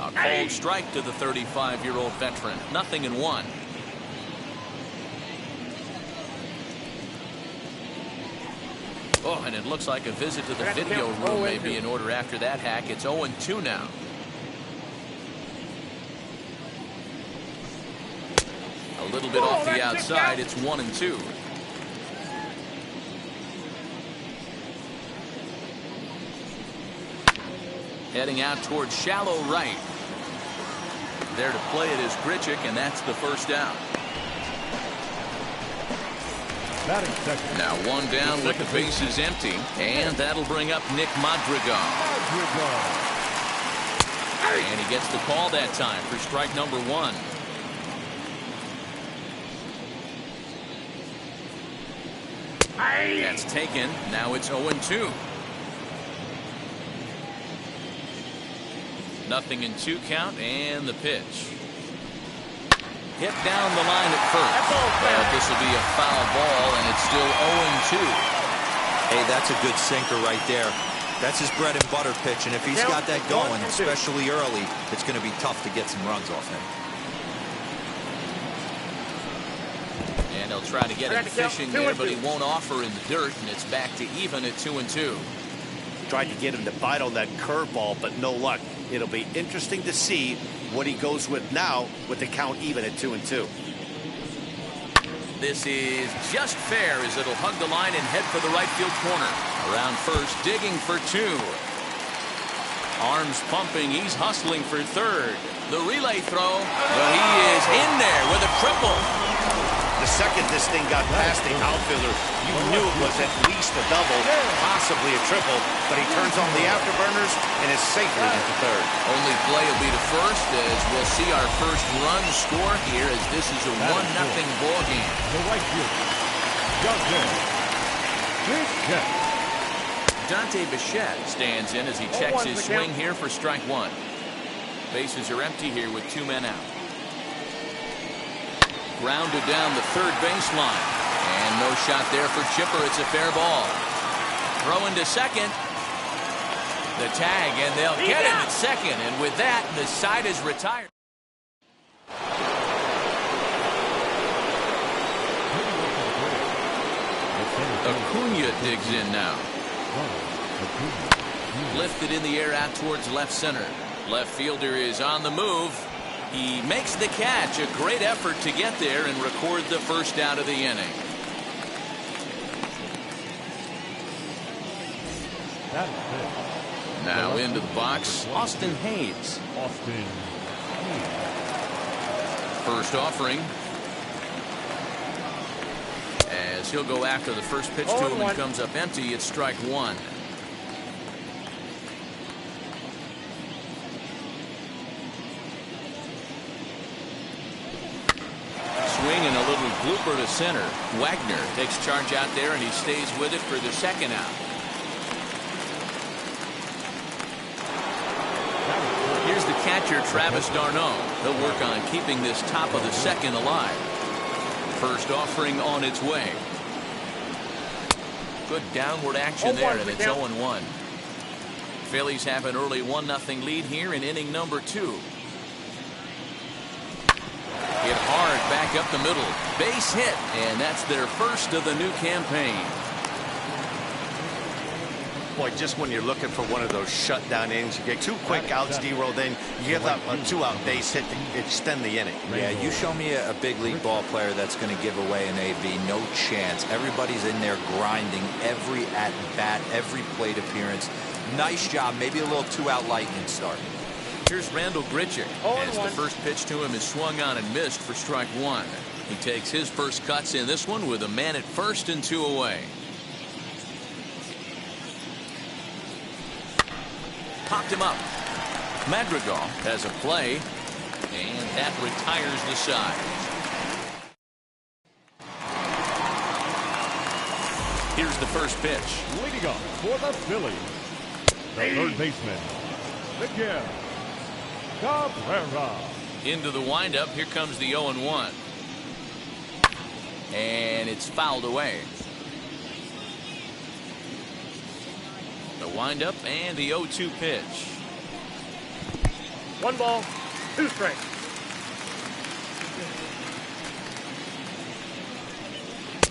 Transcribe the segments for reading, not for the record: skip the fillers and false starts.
A cold strike to the 35-year-old veteran. 0-1. Oh, and it looks like a visit to the video room may be in order after that hack. It's 0-2 now. A little bit off the outside. It's 1-2. Heading out towards shallow right. There to play it is Grichuk, and that's the first down. Now one down with the bases empty, and that'll bring up Nick Madrigal. And he gets the call that time for strike number 1. That's taken. Now it's 0-2. 0-2 count, and the pitch. Hit down the line at first. But this will be a foul ball, and it's still 0-2. Hey, that's a good sinker right there. That's his bread and butter pitch, and if he's got that going, especially early, it's going to be tough to get some runs off him. And he'll try to get him fishing there, but he won't offer in the dirt, and it's back to even at 2-2. Tried to get him to bite on that curveball, but no luck. It'll be interesting to see what he goes with now with the count even at 2-2. This is just fair as it'll hug the line and head for the right field corner. Around first, digging for 2. Arms pumping, he's hustling for third. The relay throw, well, he is in there with a triple. The second this thing got past the outfielder, you knew it was at least a double, possibly a triple, but he turns on the afterburners and is safely into third. Only play will be to first as we'll see our first run score here as this is a 1-0 ball game. The right fielder, Dante Bichette stands in as he checks his swing here for strike 1. Bases are empty here with 2 men out. Grounded down the third baseline. And no shot there for Chipper. It's a fair ball. Throw into second. The tag, and they'll get him at second. And with that, the side is retired. Acuna digs in now. Lifted in the air out towards left center. Left fielder is on the move. He makes the catch. A great effort to get there and record the first out of the inning. Now into the box, Austin Hayes. First offering. As he'll go after the first pitch to him and comes up empty, it's strike 1. Swing and a little blooper to center. Wagner takes charge out there and he stays with it for the second out. Here's the catcher, Travis d'Arnaud. He'll work on keeping this top of the second alive. First offering on its way. Good downward action there, and it's 0-1. Phillies have an early 1-0 lead here in inning number 2. Hit hard back up the middle. Base hit, and that's their first of the new campaign. Boy, just when you're looking for one of those shutdown innings, you get 2 quick outs, D-roll, then you get that 2-out base hit to extend the inning. Yeah, you show me a big league ball player that's going to give away an AB. No chance. Everybody's in there grinding every at-bat, every plate appearance. Nice job. Maybe a little 2-out lightning start. Here's Randall Grichuk as the first pitch to him is swung on and missed for strike 1. He takes his first cuts in this one with a man at first and 2 away. Popped him up. Madrigal has a play, and that retires the side. Here's the first pitch. Leading off for the Phillies, the third baseman, Miguel Cabrera. Into the windup. Here comes the 0-1. And it's fouled away. The windup and the 0-2 pitch. 1 ball, 2 strikes.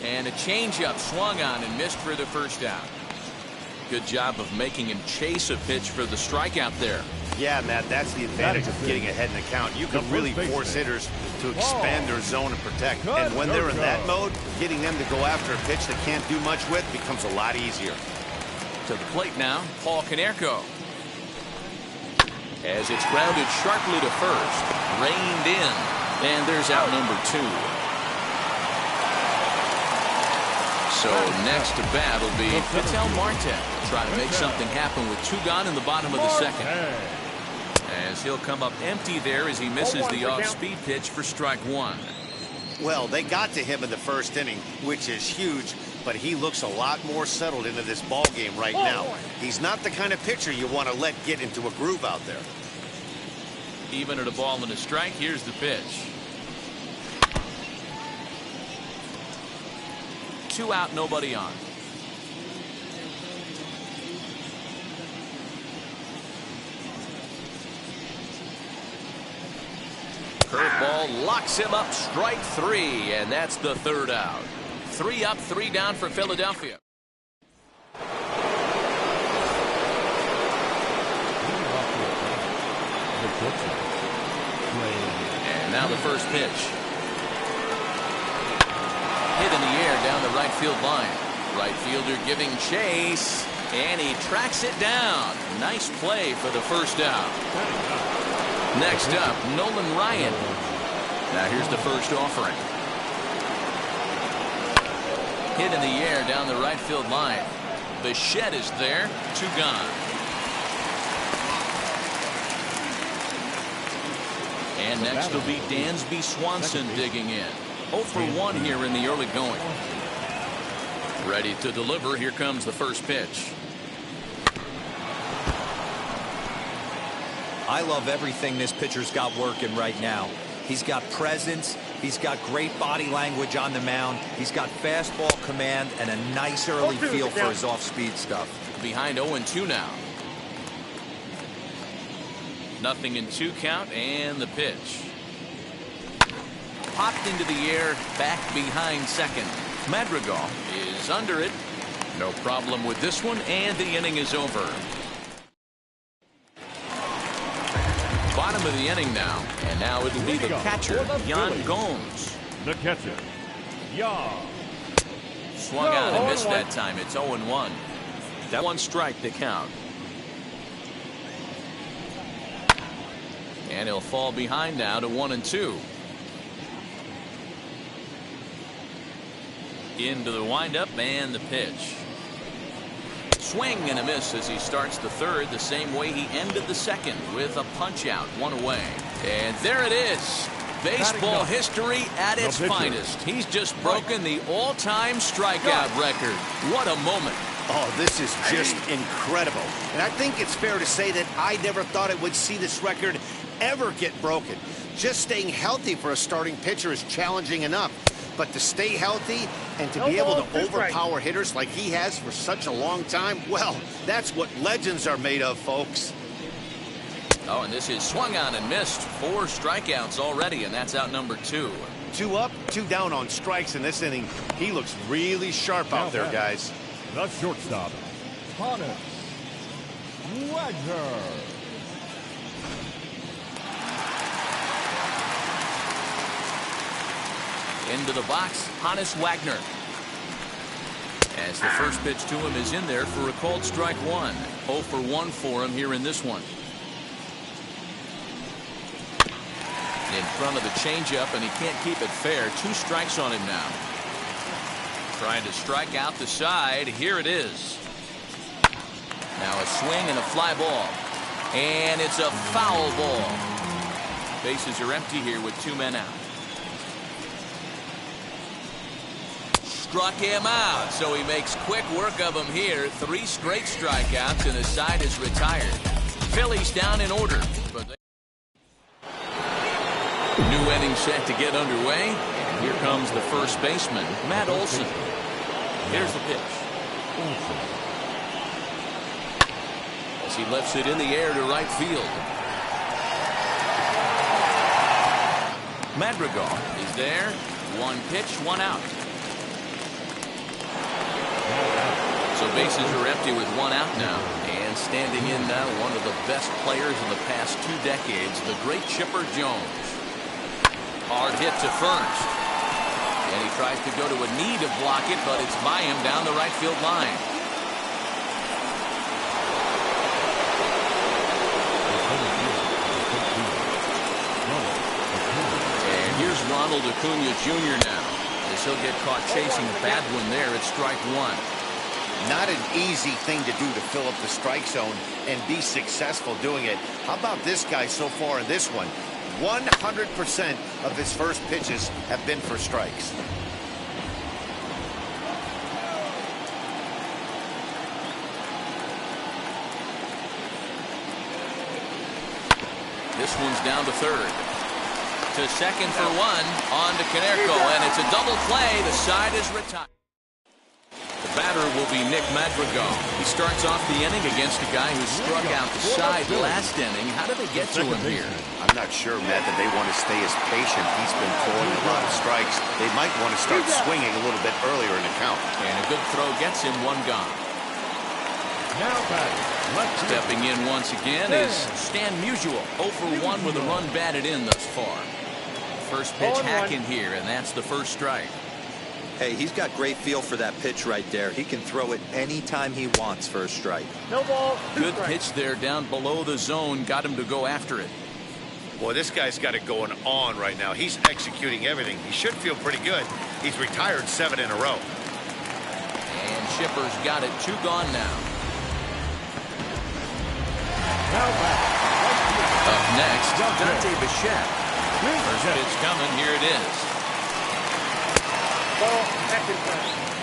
And a changeup swung on and missed for the first out. Good job of making him chase a pitch for the strikeout there. Yeah, Matt, that's the advantage of getting ahead in the count. You can really force hitters to expand their zone and protect. And when they're in that mode, getting them to go after a pitch they can't do much with becomes a lot easier. To the plate now, Paul Konerko. As it's grounded sharply to first, reined in, and there's out number 2. So next to bat will be Vital Marte, trying to make something happen with 2 gone in the bottom of the second. As he'll come up empty there as he misses the off-speed pitch for strike 1. Well, they got to him in the first inning, which is huge, but he looks a lot more settled into this ball game right now. He's not the kind of pitcher you want to let get into a groove out there. Even at a ball and a strike, here's the pitch. 2 out, nobody on. Curveball locks him up, strike 3, and that's the 3rd out. 3 up, 3 down for Philadelphia. And now the first pitch. Hit in the air down the right field line. Right fielder giving chase, and he tracks it down. Nice play for the first out. Next up, Nolan Ryan. Now here's the first offering. Hit in the air down the right field line. The shed is there. 2 gone. And next will be Dansby Swanson digging in. 0 for 1 here in the early going. Ready to deliver. Here comes the first pitch. I love everything this pitcher's got working right now. He's got presence. He's got great body language on the mound. He's got fastball command and a nice early feel for his off-speed stuff. Behind 0-2 now. 0-2 count, and the pitch. Popped into the air, back behind second. Madrigal is under it. No problem with this one, and the inning is over. Bottom of the inning now, and now it'll be the catcher, Yan Gomes. The catcher, Yan. Swung out and missed that time. It's 0-1. That 1 strike to count. And he'll fall behind now to 1-2. Into the windup and the pitch. Swing and a miss as he starts the 3rd the same way he ended the 2nd with a punch out, 1 away. And there it is. Baseball history at its finest. He's just broken the all-time strikeout record. What a moment. Oh, this is just incredible. And I think it's fair to say that I never thought I would see this record ever get broken. Just staying healthy for a starting pitcher is challenging enough. But to stay healthy and to be able to overpower hitters like he has for such a long time, well, that's what legends are made of, folks. Oh, and this is swung on and missed. 4 strikeouts already, and that's out number 2. 2 up, 2 down on strikes in this inning. He looks really sharp out there, guys. The shortstop, Honus Wagner. Into the box, Honus Wagner. As the first pitch to him is in there for a called strike 1. 0 for 1 for him here in this one. In front of the changeup, and he can't keep it fair. 2 strikes on him now. Trying to strike out the side. Here it is. Now a swing and a fly ball. And it's a foul ball. Bases are empty here with 2 men out. Struck him out, so he makes quick work of him here. 3 straight strikeouts, and the side is retired. Phillies down in order. But new inning set to get underway. And here comes the first baseman, Matt Olson. Here's the pitch. As he lifts it in the air to right field. Madrigal is there. One pitch, one out. So bases are empty with one out now. And standing in now, one of the best players in the past 2 decades, the great Chipper Jones. Hard hit to first. And he tries to go to a knee to block it, but it's by him down the right field line. And here's Ronald Acuna Jr. now, as he'll get caught chasing a bad one there at strike 1. Not an easy thing to do to fill up the strike zone and be successful doing it. How about this guy so far in this one? 100% of his first pitches have been for strikes. This one's down to third. To second for one. On to Canerco, and it's a double play. The side is retired. The batter will be Nick Madrigal. He starts off the inning against a guy who struck out the side last inning. How did they get to him here? I'm not sure, Matt, that they want to stay as patient. He's been throwing a lot of strikes. They might want to start swinging a little bit earlier in the count. And a good throw gets him one gone. Now batting, stepping in once again is Stan Musial. 0 for 1 with a run batted in thus far. First pitch hacking here, and that's the first strike. Hey, he's got great feel for that pitch right there. He can throw it anytime he wants for a strike. No ball. Good pitch there down below the zone. Got him to go after it. Boy, this guy's got it going on right now. He's executing everything. He should feel pretty good. He's retired 7 in a row. And Chipper's got it 2 gone now. Up next, Dante Bichette. First pitch coming. Here it is.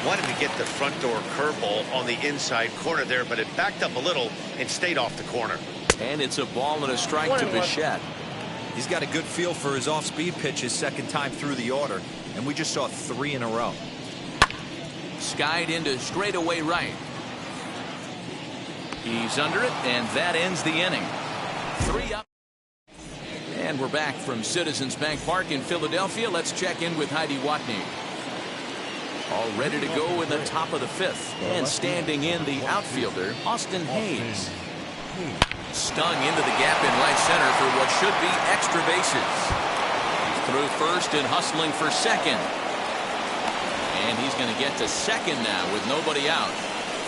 Wanted to get the front door curveball on the inside corner there, but it backed up a little and stayed off the corner. And it's a ball and a strike to Bichette. He's got a good feel for his off-speed pitches second time through the order, and we just saw 3 in a row. Skied into straightaway right. He's under it, and that ends the inning. 3 up. And we're back from Citizens Bank Park in Philadelphia. Let's check in with Heidi Watney. All ready to go in the top of the 5th. And standing in, the outfielder, Austin Hayes. Stung into the gap in right center for what should be extra bases. He's through first and hustling for second. And he's going to get to second now with nobody out.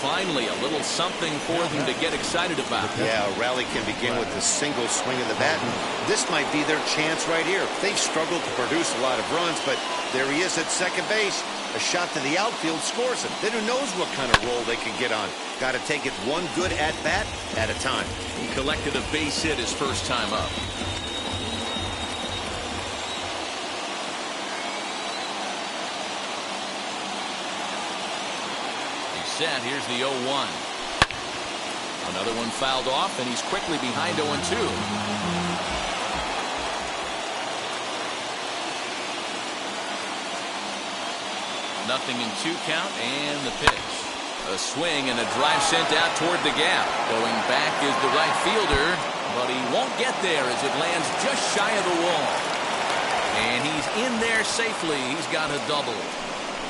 Finally, a little something for them to get excited about. Yeah, a rally can begin with a single swing of the bat. And this might be their chance right here. They've struggled to produce a lot of runs, but there he is at second base. A shot to the outfield scores him. Then who knows what kind of roll they can get on. Got to take it one good at-bat at a time. He collected a base hit his first time up. He's set. Here's the 0-1. Another one fouled off, and he's quickly behind 0-2. Nothing in 2 count, and the pitch. A swing and a drive sent out toward the gap. Going back is the right fielder, but he won't get there as it lands just shy of the wall. And he's in there safely. He's got a double.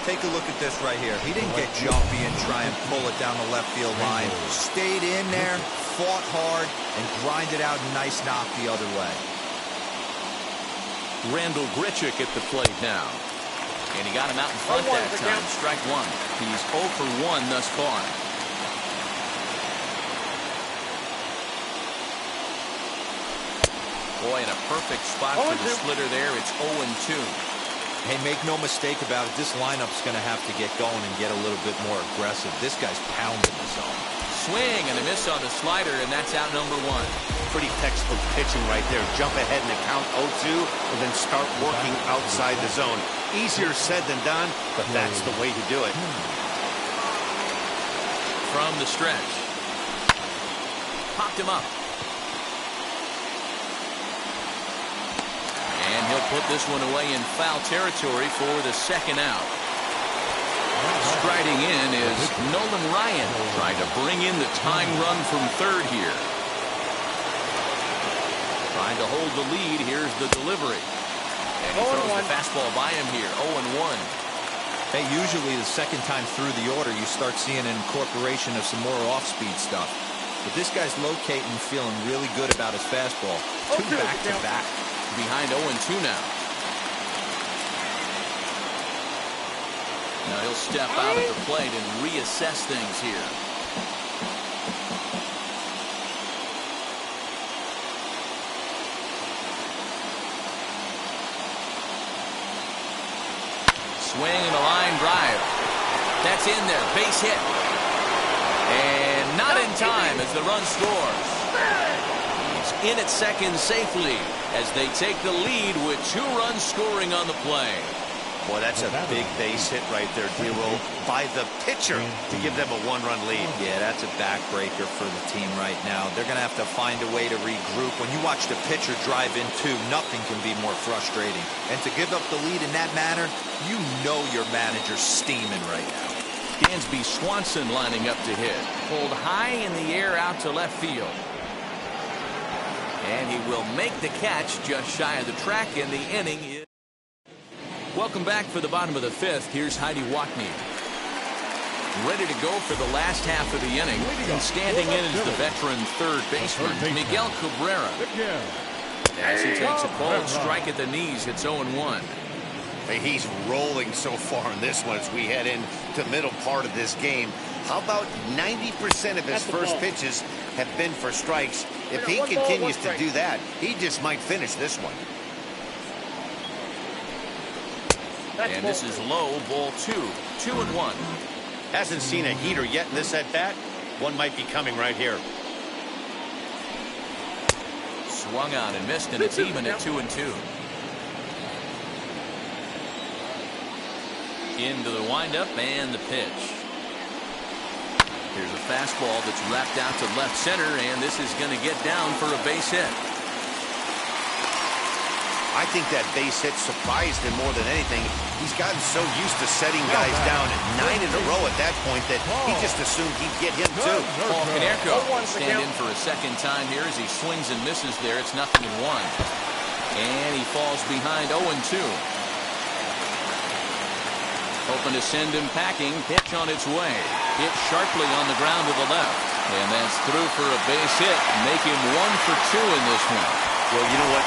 Take a look at this right here. He didn't get jumpy and try and pull it down the left field line. Stayed in there, fought hard, and grinded out a nice knock the other way. Randall Grichuk at the plate now. And he got him out in front that time. Strike 1. He's 0 for 1 thus far. Boy, in a perfect spot for the splitter there. It's 0-2. Hey, make no mistake about it. This lineup's going to have to get going and get a little bit more aggressive. This guy's pounding the zone. Swing and a miss on the slider, and that's out number 1. Pretty textbook pitching right there. Jump ahead in the count 0-2 and then start working outside the zone. Easier said than done, but that's the way to do it. From the stretch. Popped him up. And he'll put this one away in foul territory for the second out. Striding in is Nolan Ryan, trying to bring in the tying run from third here. Trying to hold the lead. Here's the delivery. And he throws the fastball by him here. 0-1. Hey, usually the second time through the order, you start seeing an incorporation of some more off-speed stuff. But this guy's locating, feeling really good about his fastball. 2 back-to-back. Behind 0-2 now. Now he'll step out at the plate and reassess things here. Swing and a line drive. That's in there. Base hit. And not in time as the run scores. He's in at second safely as they take the lead with 2 runs scoring on the play. Boy, that's a big base hit right there, D-Roll, by the pitcher to give them a 1-run lead. Yeah, that's a backbreaker for the team right now. They're going to have to find a way to regroup. When you watch the pitcher drive in 2, nothing can be more frustrating. And to give up the lead in that manner, you know your manager's steaming right now. Dansby Swanson lining up to hit. Pulled high in the air out to left field. And he will make the catch just shy of the track, and the inning is... Welcome back for the bottom of the 5th. Here's Heidi Watney. Ready to go for the last half of the inning. And standing in is the veteran third baseman, Miguel Cabrera. As he takes a bold strike at the knees, it's 0-1. Hey, he's rolling so far in this one as we head into middle part of this game. How about 90% of his first pitches have been for strikes? If he continues to do that, he just might finish this one. And this is low, ball 2. 2-1. Hasn't seen a heater yet in this at-bat. One might be coming right here. Swung on and missed, and it's even at 2-2. Into the windup and the pitch. Here's a fastball that's wrapped out to left center, and this is going to get down for a base hit. I think that base hit surprised him more than anything. He's gotten so used to setting guys down at 9 in a row at that point that he just assumed he'd get him too. Paul Konerko stand in for a second time here as he swings and misses there. It's 0-1. And he falls behind 0-2. Hoping to send him packing. Pitch on its way. Hit sharply on the ground to the left. And that's through for a base hit. Make him 1 for 2 in this one. Well, you know what?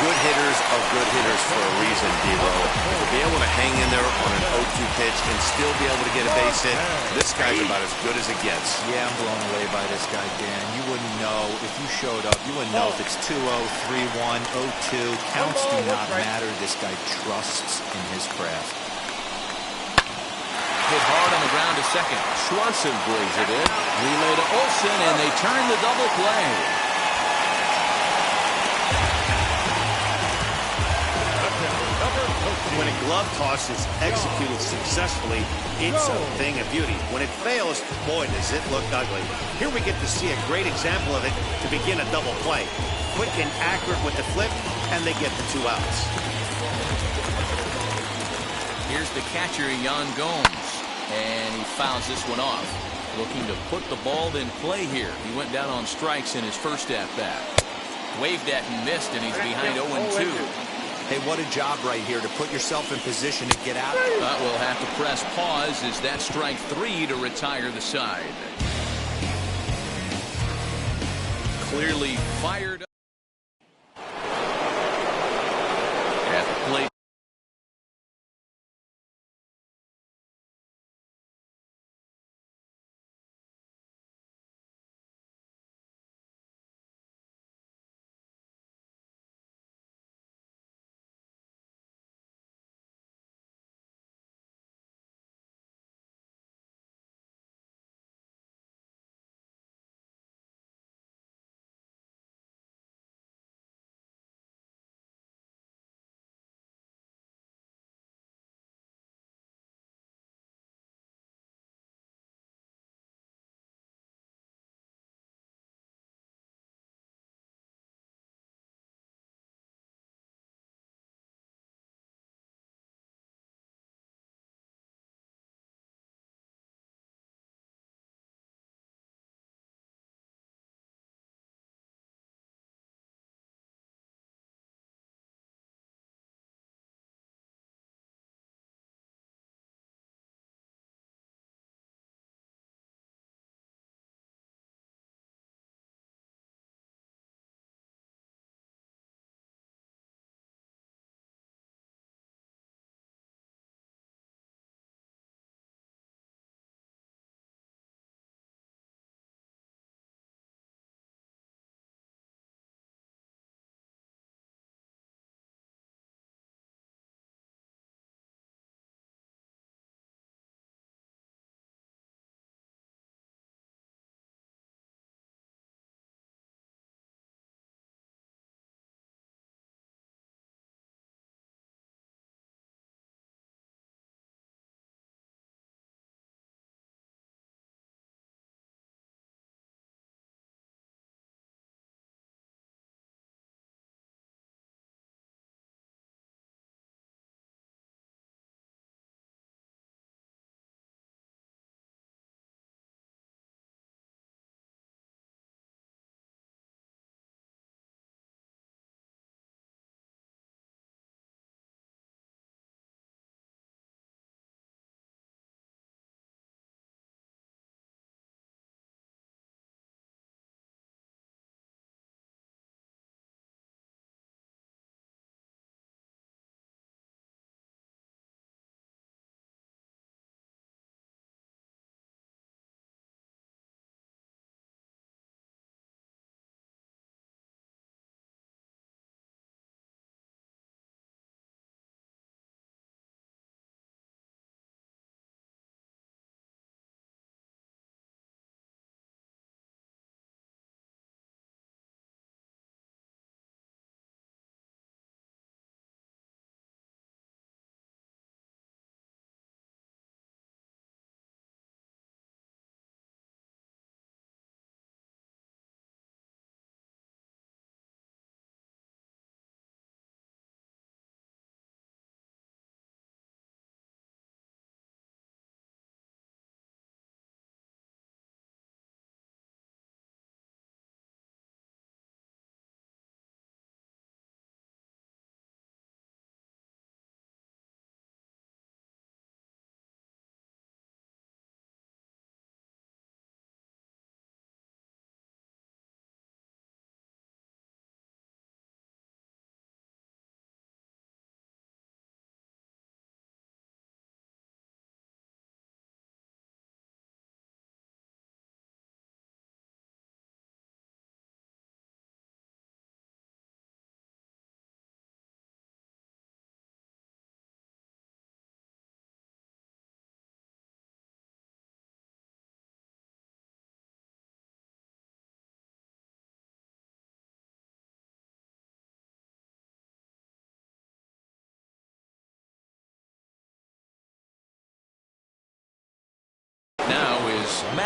Good hitters are good hitters for a reason, D-Lo. To be able to hang in there on an 0-2 pitch and still be able to get a base hit, this guy's about as good as it gets. Yeah, I'm blown away by this guy, Dan. You wouldn't know if you showed up. You wouldn't know if it's 2-0, 3-1, 0-2. Counts do not matter. This guy trusts in his craft. Hit hard on the ground to second. Swanson brings it in. Relay to Olsen, and they turn the double play. When a glove toss is executed successfully, it's a thing of beauty. When it fails, boy, does it look ugly. Here we get to see a great example of it to begin a double play. Quick and accurate with the flip, and they get the 2 outs. Here's the catcher, Yan Gomes, and he fouls this one off. Looking to put the ball in play here. He went down on strikes in his first at-bat. Waved at and missed, and he's behind 0-2. Hey, what a job right here to put yourself in position to get out. But we'll have to press pause as that strike 3 to retire the side. Clearly fired up. At the plate.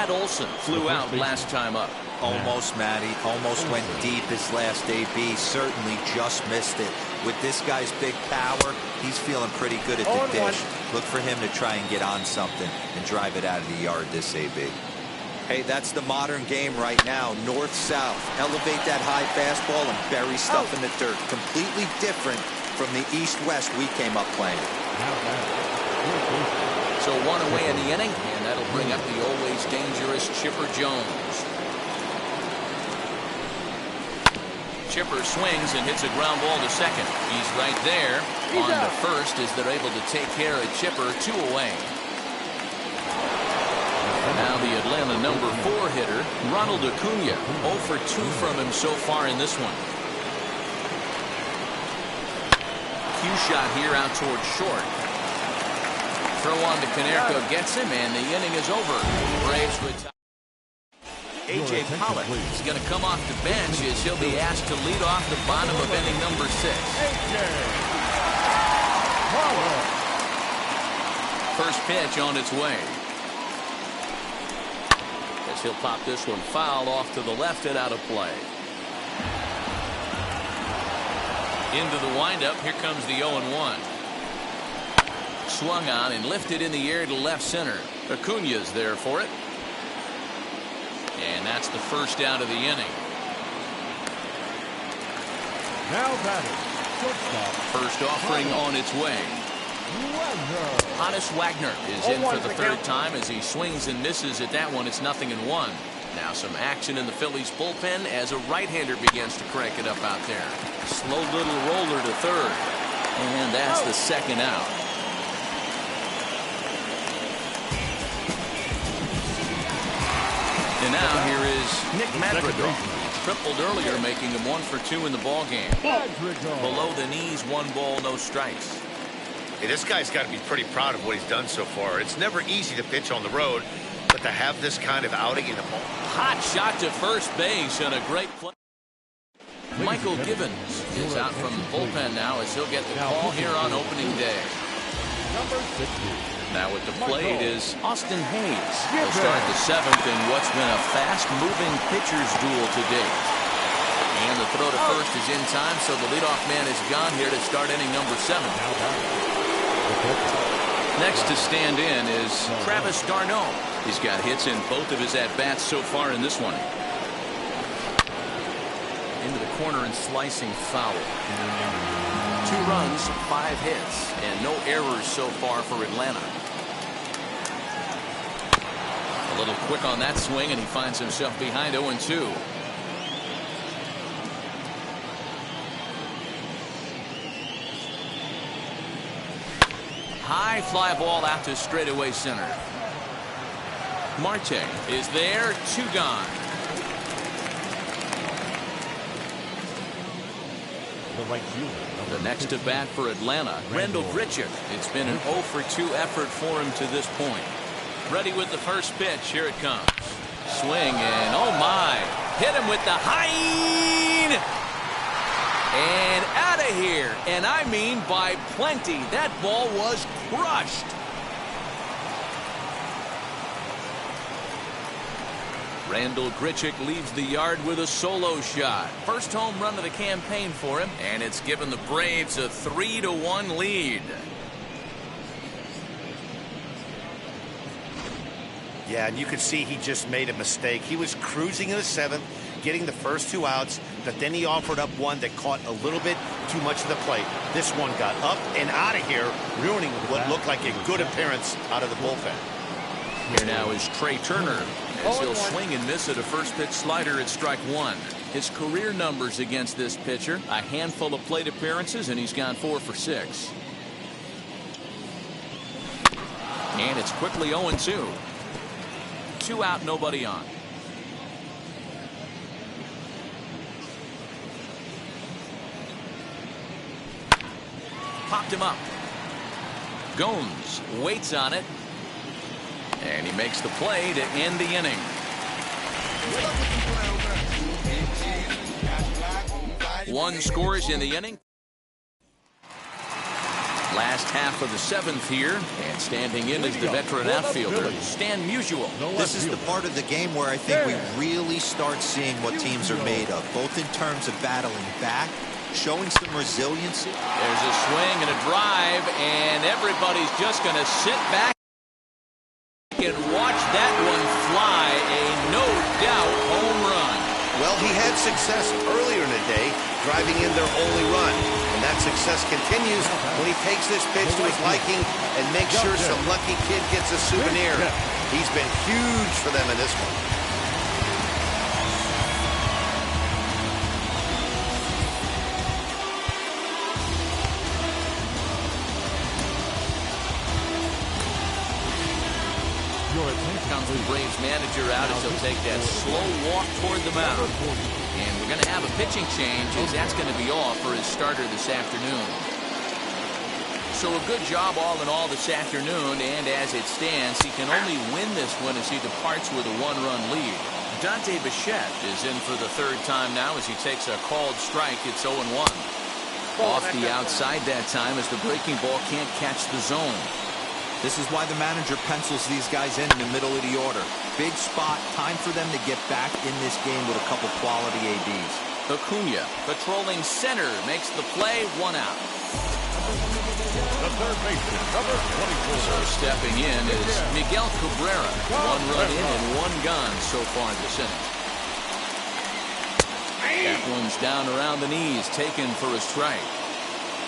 Matt Olson flew out last time up. Almost, Matty. Almost went deep his last AB. Certainly just missed it. With this guy's big power, he's feeling pretty good at the dish. Look for him to try and get on something and drive it out of the yard this AB. Hey, that's the modern game right now. North-south. Elevate that high fastball and bury stuff in the dirt. Completely different from the east-west we came up playing. So one away in the inning, and that'll bring up the always dangerous Chipper Jones. Chipper swings and hits a ground ball to second. He's right there. On to first as they're able to take care of Chipper. 2 away. Now the Atlanta number 4 hitter, Ronald Acuna. 0 for 2 from him so far in this one. Cue shot here out towards short. Throw on to Konerko gets him, and the inning is over. Braves retire. A.J. Pollock is going to come off the bench as he'll be asked to lead off the bottom of inning number 6. First pitch on its way. As he'll pop this one foul off to the left and out of play. Into the windup. Here comes the 0-1. Swung on and lifted in the air to left center. Acuna's there for it. And that's the first out of the inning. Now batting, shortstop. First offering on its way. Honus Wagner is in for the 3rd time as he swings and misses at that one. It's 0-1. Now some action in the Phillies bullpen as a right-hander begins to crank it up out there. Slow little roller to third. And that's the 2nd out. And now here is Nick Madrigal. Tripled earlier, making him 1 for 2 in the ballgame. Below the knees, 1 ball, no strikes. Hey, this guy's got to be pretty proud of what he's done so far. It's never easy to pitch on the road, but to have this kind of outing in the ball. Hot shot to first base and a great play. Michael Gibbons is out from the bullpen now as he'll get the call here on opening day. Number 60. Now at the plate is Austin Hayes. He'll start the 7th in what's been a fast-moving pitcher's duel to date. And the throw to first is in time, so the leadoff man is gone here to start inning number 7. Next to stand in is Travis d'Arnaud. He's got hits in both of his at-bats so far in this one. Into the corner and slicing foul. 2 runs, 5 hits, and no errors so far for Atlanta. A little quick on that swing, and he finds himself behind 0-2. High fly ball out to straightaway center. Marte is there, 2 gone. The next to bat for Atlanta, Randall Grichuk. It's been an 0 for 2 effort for him to this point. Ready with the first pitch. Here it comes. Swing and oh my. Hit him with the high. And out of here. And I mean by plenty. That ball was crushed. Randall Grichuk leaves the yard with a solo shot. First home run of the campaign for him, and it's given the Braves a 3-1 lead. Yeah, and you could see he just made a mistake. He was cruising in the 7th, getting the first 2 outs, but then he offered up one that caught a little bit too much of the plate. This one got up and out of here, ruining what looked like a good appearance out of the bullpen. Here now is Trey Turner as he'll swing and miss at a first pitch slider at strike 1. His career numbers against this pitcher, a handful of plate appearances, and he's gone 4 for 6. And it's quickly 0-2. 2 out, nobody on. Popped him up. Gomes waits on it. And he makes the play to end the inning. One scores in the inning. Last half of the 7th here, and standing in is the veteran outfielder, Stan Musial. This is the part of the game where I think we really start seeing what teams are made of, both in terms of battling back, showing some resiliency. There's a swing and a drive, and everybody's just going to sit back and watch that one fly. A no-doubt home run. Well, he had success earlier in the day, driving in their only run. And that success continues when he takes this pitch to his liking and makes sure some lucky kid gets a souvenir. He's been huge for them in this one. Comes the Braves manager out as he'll take that slow walk toward the mound. And we're going to have a pitching change as that's going to be off for his starter this afternoon. So a good job all in all this afternoon, and as it stands, he can only win this one as he departs with a 1-run lead. Dante Bichette is in for the 3rd time now as he takes a called strike. It's 0-1. Off the outside that time as the breaking ball can't catch the zone. This is why the manager pencils these guys in the middle of the order. Big spot, time for them to get back in this game with a couple quality ABs. Acuna, patrolling center, makes the play, 1 out. The third baseman, number 24. So stepping in is Miguel Cabrera. 1 run in and 1 gone so far this inning. That one's down around the knees, taken for a strike.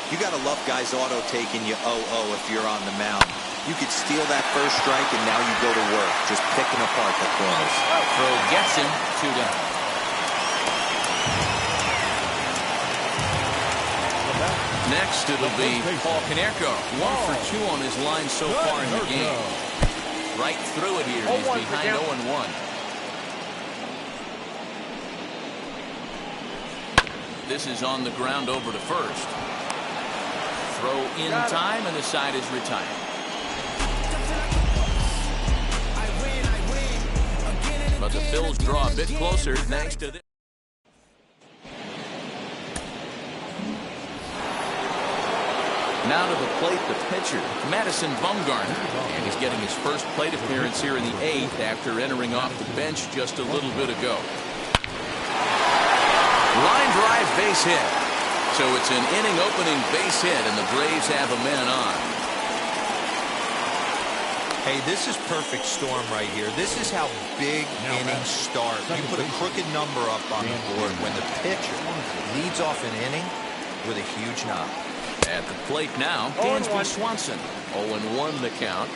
You got to love guys auto-taking you 0-0 if you're on the mound. You could steal that first strike, and now you go to work, just picking apart the corners. Throw gets him, 2 down. Next, it'll be Paul Konerko. 1 for 2 on his line so far in the game. Right through it here. He's behind 0-1. This is on the ground over to first. Throw in time, and the side is retired. But the Phils draw a bit closer thanks to this. Now to the plate, the pitcher, Madison Bumgarner. And he's getting his first plate appearance here in the 8th after entering off the bench just a little bit ago. Line drive, base hit. So it's an inning-opening base hit, and the Braves have a man on. Hey, this is perfect storm right here. This is how big innings start. You put a crooked number up on the board when the pitcher leads off an inning with a huge knock. At the plate now, Dansby Swanson. 0-1 the count.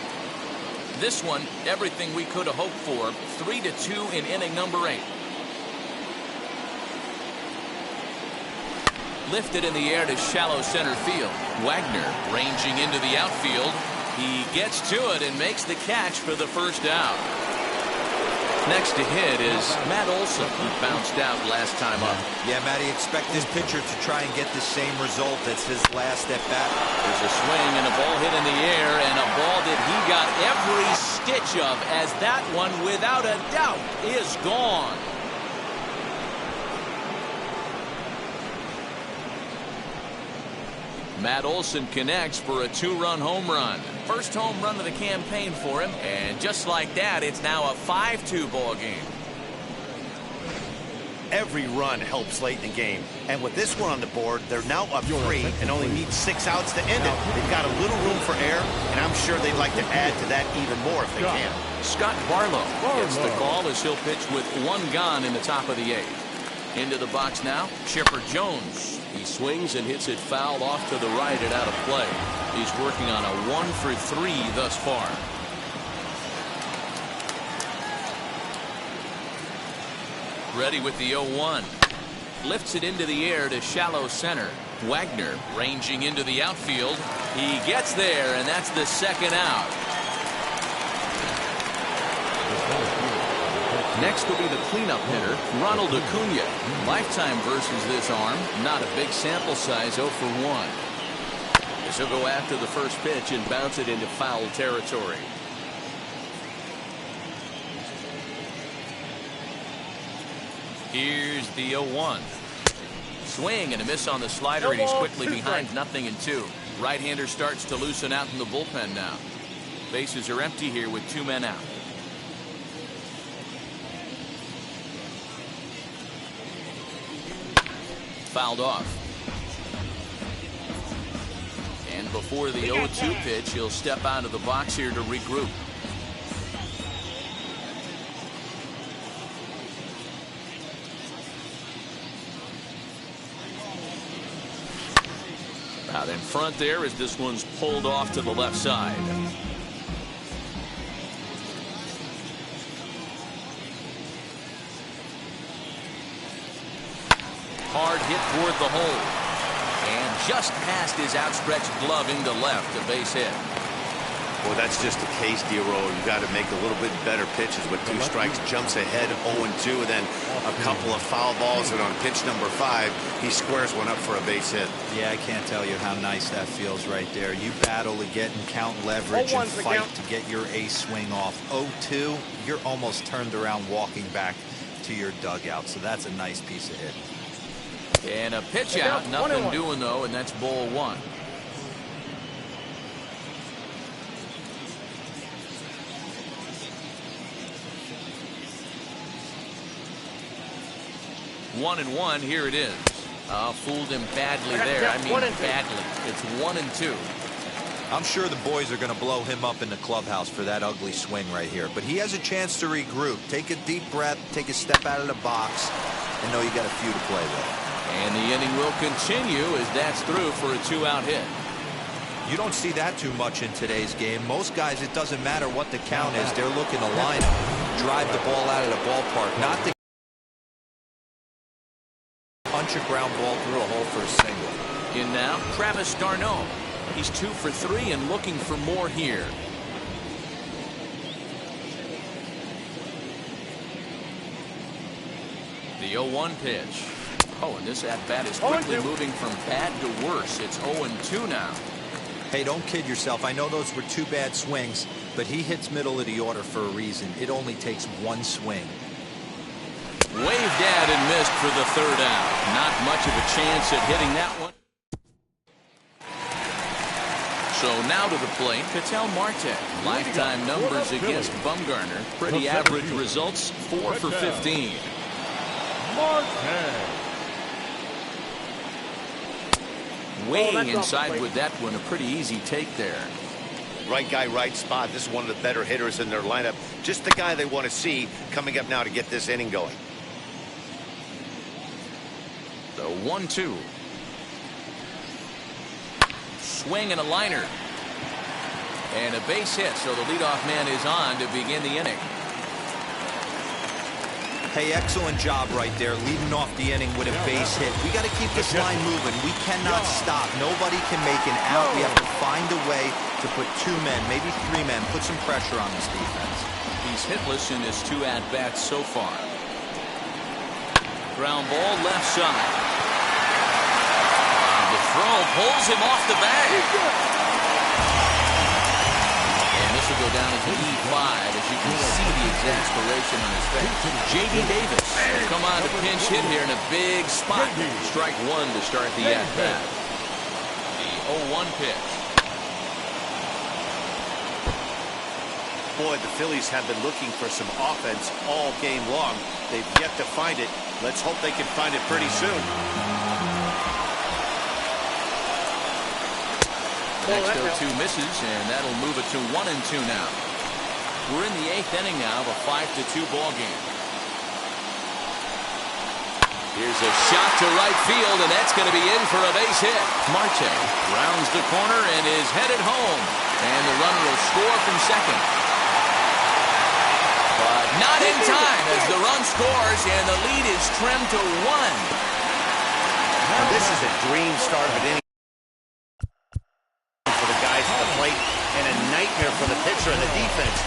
This one, everything we could have hoped for. 3-2 in inning number 8. Lifted in the air to shallow center field. Wagner ranging into the outfield. He gets to it and makes the catch for the first out. Next to hit is Matt Olson, who bounced out last time up. Yeah, Matty, expect this pitcher to try and get the same result as his last at bat. There's a swing and a ball hit in the air, and a ball that he got every stitch of, as that one, without a doubt, is gone. Matt Olson connects for a 2-run home run. First home run of the campaign for him, and just like that, it's now a 5-2 ball game. Every run helps late in the game, and with this one on the board, they're now up 3 and only need 6 outs to end it. They've got a little room for error, and I'm sure they'd like to add to that even more if they can. Scott Barlow gets the call as he'll pitch with 1 gone in the top of the 8th. Into the box now, Chipper Jones. He swings and hits it foul off to the right and out of play. He's working on a 1 for 3 thus far. Ready with the 0-1. Lifts it into the air to shallow center. Wagner ranging into the outfield. He gets there, and that's the 2nd out. Next will be the cleanup hitter, Ronald Acuna. Lifetime versus this arm. Not a big sample size, 0 for 1. This will go after the first pitch and bounce it into foul territory. Here's the 0-1. Swing and a miss on the slider, and he's quickly behind 0-2. Right-hander starts to loosen out in the bullpen now. Bases are empty here with 2 men out. Fouled off. And before the 0-2 pitch, he'll step out of the box here to regroup. Out in front there as this one's pulled off to the left side. Hard hit toward the hole. And just past his outstretched glove into left, a base hit. Well, that's just the case, D-Roll. You got to make a little bit better pitches with 2 strikes. Jumps ahead 0-2, and then a couple of foul balls, and on pitch number 5, he squares one up for a base hit. Yeah, I can't tell you how nice that feels right there. You battle to get and count leverage and fight to get your ace swing off. 0-2, you're almost turned around walking back to your dugout, so that's a nice piece of hit. And a pitch out, nothing doing though, and that's ball 1. One and 1, here it is. Fooled him badly there. I mean badly. It's 1-2. I'm sure the boys are going to blow him up in the clubhouse for that ugly swing right here. But he has a chance to regroup. Take a deep breath, take a step out of the box, and know you got a few to play with. And the inning will continue as that's through for a 2-out hit. You don't see that too much in today's game. Most guys, it doesn't matter what the count is. They're looking to line up, drive the ball out of the ballpark, not to punch a ground ball through a hole for a single. In now, Travis d'Arnaud. He's 2 for 3 and looking for more here. The 0-1 pitch. Oh, and this at-bat is quickly moving from bad to worse. It's 0-2 now. Hey, don't kid yourself. I know those were 2 bad swings, but he hits middle of the order for a reason. It only takes 1 swing. Waved at and missed for the 3rd out. Not much of a chance at hitting that one. So now to the plate, Ketel Marte. Lifetime numbers against Bumgarner. Pretty average results, 4 for 15. Marte. Weighing inside with that one, a pretty easy take there. Right guy, right spot. This is one of the better hitters in their lineup. Just the guy they want to see coming up now to get this inning going. The 1-2. Swing and a liner. And a base hit, so the leadoff man is on to begin the inning. Hey, excellent job right there, leading off the inning with a base hit. We got to keep this line moving. We cannot stop. Nobody can make an out. We have to find a way to put 2 men, maybe 3 men, put some pressure on this defense. He's hitless in his 2 at-bats so far. Ground ball left side. The throw pulls him off the bag. Will go down as an E5 as you can see the exasperation on his face. J.D. Davis will come on to pinch hit here in a big spot. Strike 1 to start the at-bat. The 0-1 pitch. Boy, the Phillies have been looking for some offense all game long. They've yet to find it. Let's hope they can find it pretty soon. Next 0-2 misses, and that'll move it to 1-2 now. We're in the 8th inning now of a 5-2 ball game. Here's a shot to right field, and that's going to be in for a base hit. Marte rounds the corner and is headed home, and the runner will score from second. But not in time as the run scores, and the lead is trimmed to 1. Now, this is a dream start of an inning. And a nightmare for the pitcher and the defense.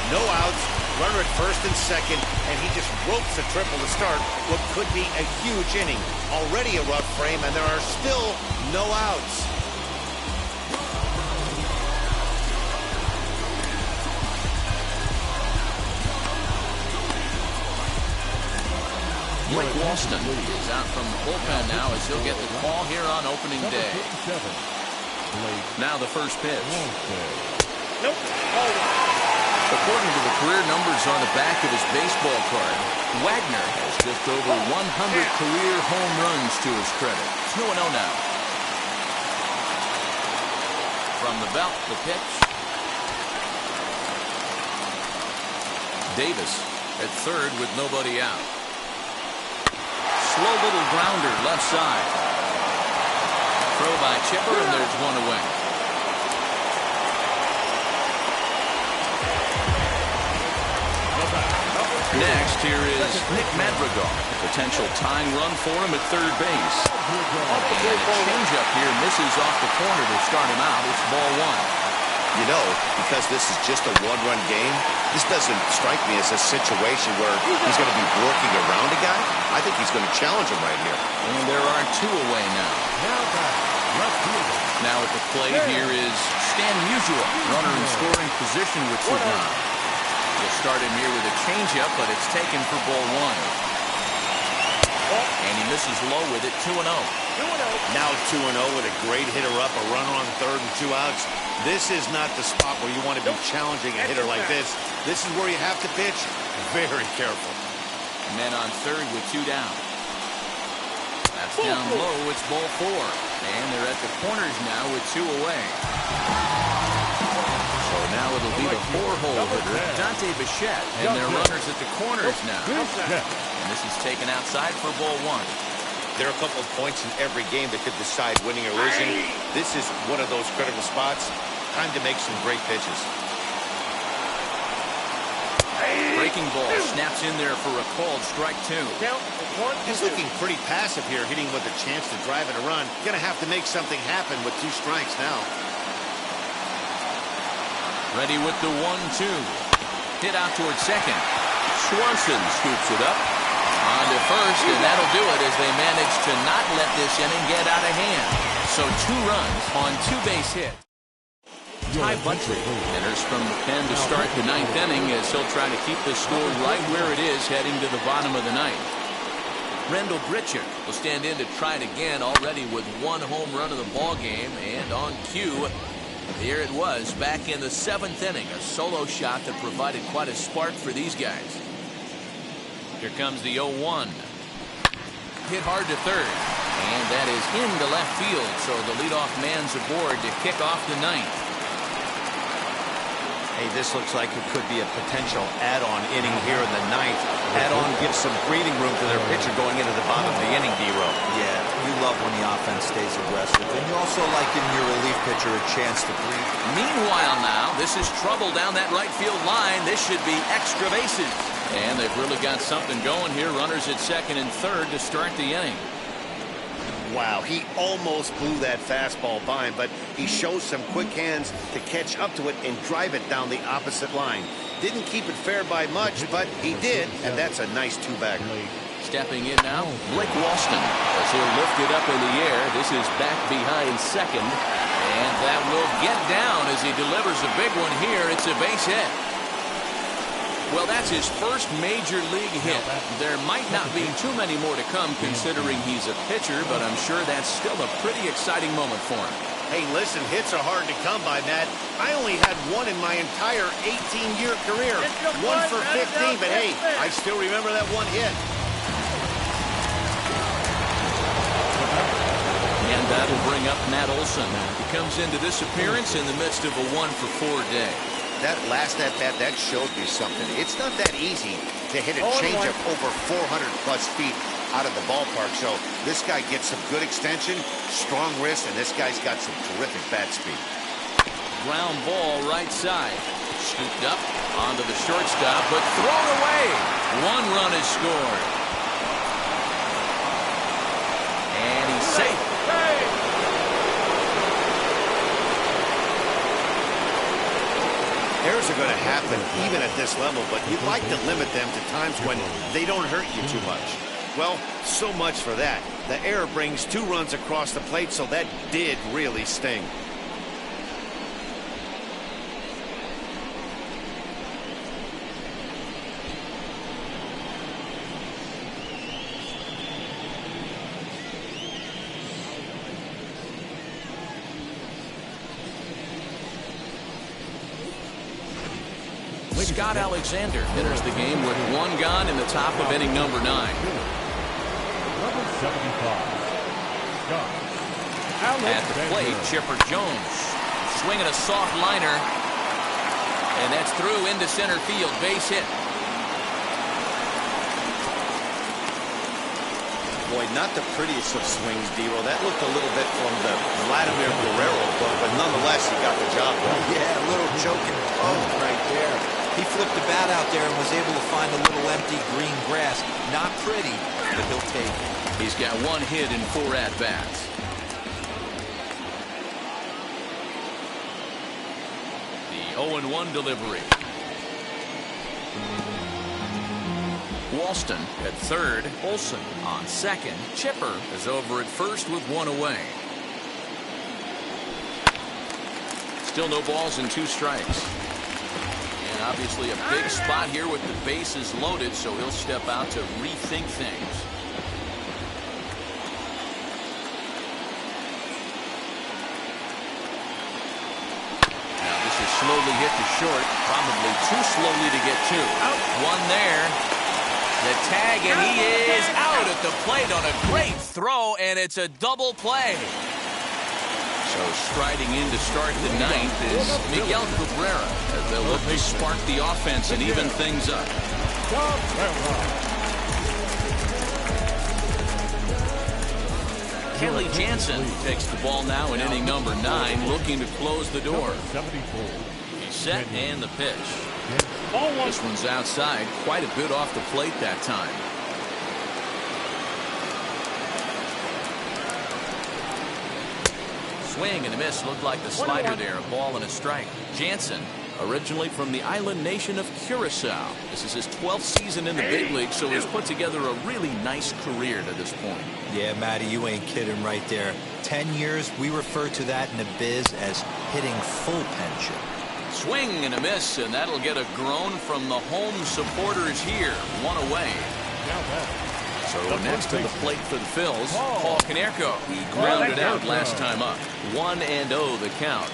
No outs, runner at first and second, and he just ropes a triple to start what could be a huge inning. Already a rough frame, and there are still no outs. Blake Walston is out from the bullpen now as he'll get the call here on opening day. Now the first pitch. Nope. According to the career numbers on the back of his baseball card, Wagner has just over 100 career home runs to his credit. 2-0 now. From the belt, the pitch. Davis at third with nobody out. Slow little grounder left side. Throw by Chipper, and there's one away. Next, here is Nick Madrigal. Potential tying run for him at third base. And a changeup here misses off the corner to start him out. It's ball one. You know, because this is just a one-run game, this doesn't strike me as a situation where he's going to be working around a guy. I think he's going to challenge him right here. And there are two away now. Now at the plate here is Stan Musial. Runner in scoring position with Sudan. We'll start him here with a changeup, but it's taken for ball one. And he misses low with it, 2-0. Now 2-0 with a great hitter up, a runner on third and 2 outs. This is not the spot where you want to be challenging a hitter like this. This is where you have to pitch very careful. Men on third with 2 down. That's down low. It's ball 4. And they're at the corners now with 2 away. So now it'll be the 4-hole hitter, Dante Bichette. And their runners at the corners now. And this is taken outside for ball 1. There are a couple of points in every game that could decide winning or losing. This is one of those critical spots. Time to make some great pitches. Breaking ball snaps in there for a called strike 2. He's looking pretty passive here, hitting with a chance to drive in a run. Gonna have to make something happen with 2 strikes now. Ready with the 1-2. Hit out towards second. Swanson scoops it up. On to first, and that'll do it as they manage to not let this inning get out of hand. So 2 runs on 2 base hits. Ty Buntley enters from the pen to start the 9th inning as he'll try to keep the score right where it is heading to the bottom of the 9th. Rendell Gritchick will stand in to try it again, already with 1 home run of the ball game, and on cue, here it was back in the 7th inning, a solo shot that provided quite a spark for these guys. Here comes the 0-1. Hit hard to third, and that is into left field, so the leadoff man's aboard to kick off the 9th. Hey, this looks like it could be a potential add-on inning here in the 9th. Add-on gives some breathing room to their pitcher going into the bottom of the inning, D-Row. Yeah, you love when the offense stays aggressive. And you also like giving your relief pitcher a chance to breathe. Meanwhile now, this is trouble down that right field line. This should be extra bases. And they've really got something going here. Runners at second and third to start the inning. Wow, he almost blew that fastball by him, but he shows some quick hands to catch up to it and drive it down the opposite line. Didn't keep it fair by much, but he did, and that's a nice 2-bagger. Stepping in now, Blake Walston, as he'll lift it up in the air. This is back behind second, and that will get down as he delivers a big one here. It's a base hit. Well, that's his first major league hit. There might not be too many more to come considering he's a pitcher, but I'm sure that's still a pretty exciting moment for him. Hey, listen, hits are hard to come by, Matt. I only had 1 in my entire 18-year career. 1 for 15, but hey, I still remember that 1 hit. And that'll bring up Matt Olson. He comes into this appearance in the midst of a 1-for-4 day. That last at-bat, that showed me something. It's not that easy to hit a changeup over 400-plus feet out of the ballpark. So this guy gets some good extension, strong wrist, and this guy's got some terrific bat speed. Ground ball right side. Scooped up onto the shortstop, but thrown away. 1 run is scored. And he's safe. Errors are going to happen even at this level, but you'd like to limit them to times when they don't hurt you too much. Well, so much for that. The error brings 2 runs across the plate, so that did really sting. Scott Alexander enters the game with 1 gone in the top of inning number 9. Number 75, Scott At the plate, Chipper Jones swinging a soft liner, and that's through into center field. Base hit. Boy, not the prettiest of swings, Dero. That looked a little bit from the Vladimir Guerrero book, but nonetheless, he got the job done. Yeah, a little choking poke right there. He flipped the bat out there and was able to find a little empty green grass. Not pretty, but he'll take it. He's got 1 hit in 4 at-bats. The 0-1 delivery. Walston at third. Olson on second. Chipper is over at first with 1 away. Still no balls and 2 strikes. And obviously a big spot here with the bases loaded, so he'll step out to rethink things. Now this is slowly hit to short. Probably too slowly to get to. Out. 1 there. The tag, and he is out at the plate on a great throw, and it's a double play. So striding in to start the 9th is Miguel Cabrera, as they'll look to spark the offense and even things up. Kelly Jansen takes the ball now in inning number 9, looking to close the door. He's set and the pitch. This one's outside, quite a bit off the plate that time. Swing and a miss. Looked like the slider there. A ball and a strike. Jansen, originally from the island nation of Curacao. This is his 12th season in the big league, so he's put together a really nice career to this point. Yeah, Matty, you ain't kidding right there. 10 years, we refer to that in the biz as hitting full pension. Swing and a miss, and that'll get a groan from the home supporters here. 1 away. So next to the plate for the Phils, Paul Konerko. He grounded out last time up. 1-0 the count.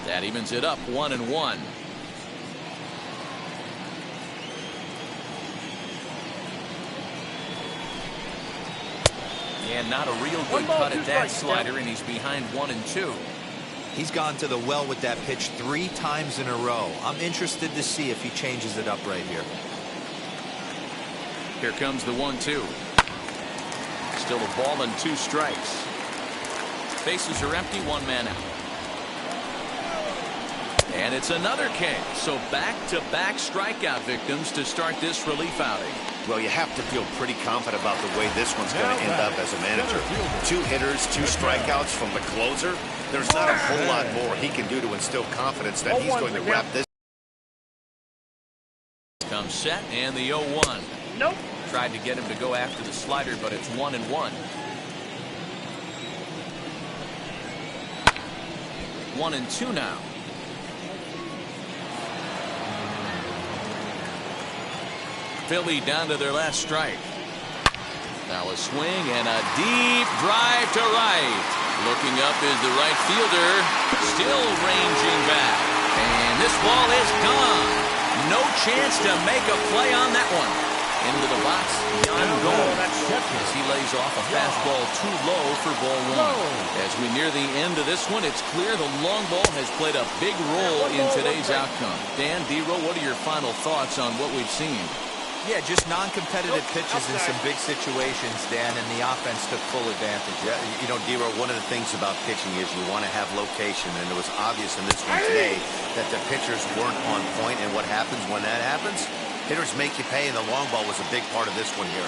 That evens it up 1-1. And not a real good cut at that slider, and he's behind 1-2. He's gone to the well with that pitch 3 times in a row. I'm interested to see if he changes it up right here. Here comes the 1-2. Still a ball and 2 strikes. Bases are empty, 1 man out. And it's another K. So back-to-back strikeout victims to start this relief outing. Well, you have to feel pretty confident about the way this one's going to end up as a manager. 2 hitters, 2 strikeouts from the closer. There's not a whole lot more he can do to instill confidence that he's going to wrap this. Comes set and the 0-1. Nope. Tried to get him to go after the slider, but it's 1-1. 1-2 now. Philly down to their last strike. Now a swing and a deep drive to right. Looking up is the right fielder. Still ranging back. And this ball is gone. No chance to make a play on that one. Into the box, Jan Gold, as he lays off a fastball too low for ball 1. As we near the end of this one, it's clear the long ball has played a big role in today's outcome. Dan, Dero, what are your final thoughts on what we've seen? Yeah, just non-competitive pitches in some big situations, Dan, and the offense took full advantage. Yeah, you know, Dero, one of the things about pitching is you want to have location, and it was obvious in this one today that the pitchers weren't on point, and what happens when that happens? Hitters make you pay, and the long ball was a big part of this one here.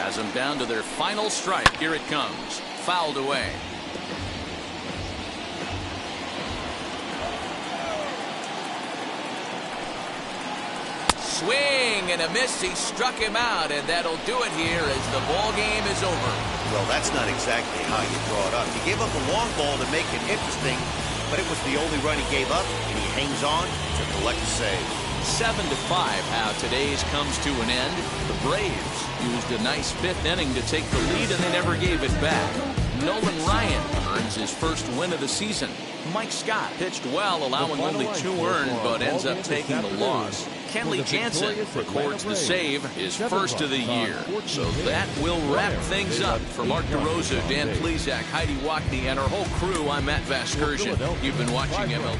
Has them down to their final strike. Here it comes. Fouled away. Swing and a miss. He struck him out, and that'll do it here as the ball game is over. Well, that's not exactly how you draw it up. He gave up a long ball to make it interesting, but it was the only run he gave up, and he hangs on to collect a save. 7-5 how today's comes to an end. The Braves used a nice 5th inning to take the lead, and they never gave it back. Nolan Ryan earns his first win of the season. Mike Scott pitched well, allowing only 2 earned, but ends up taking the loss. Kenley Jansen records the save, his first of the year. So that will wrap things up. For Mark DeRosa, Dan Plesac, Heidi Wackney, and our whole crew, I'm Matt Vasgersian. You've been watching MLB.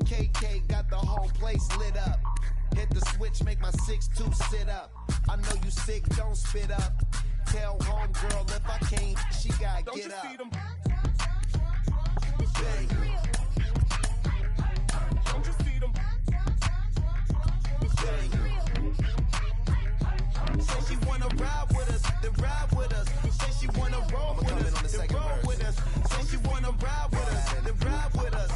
KK got the whole place lit up. Hit the switch, make my 6'2" sit up. I know you sick, don't spit up. Tell homegirl if I can't, she gotta get up. Bang. Don't you see them? Bang. Say she wanna ride with us, then ride with us. Say she wanna roll with us, then roll with us. Say she wanna ride with us, then ride with us.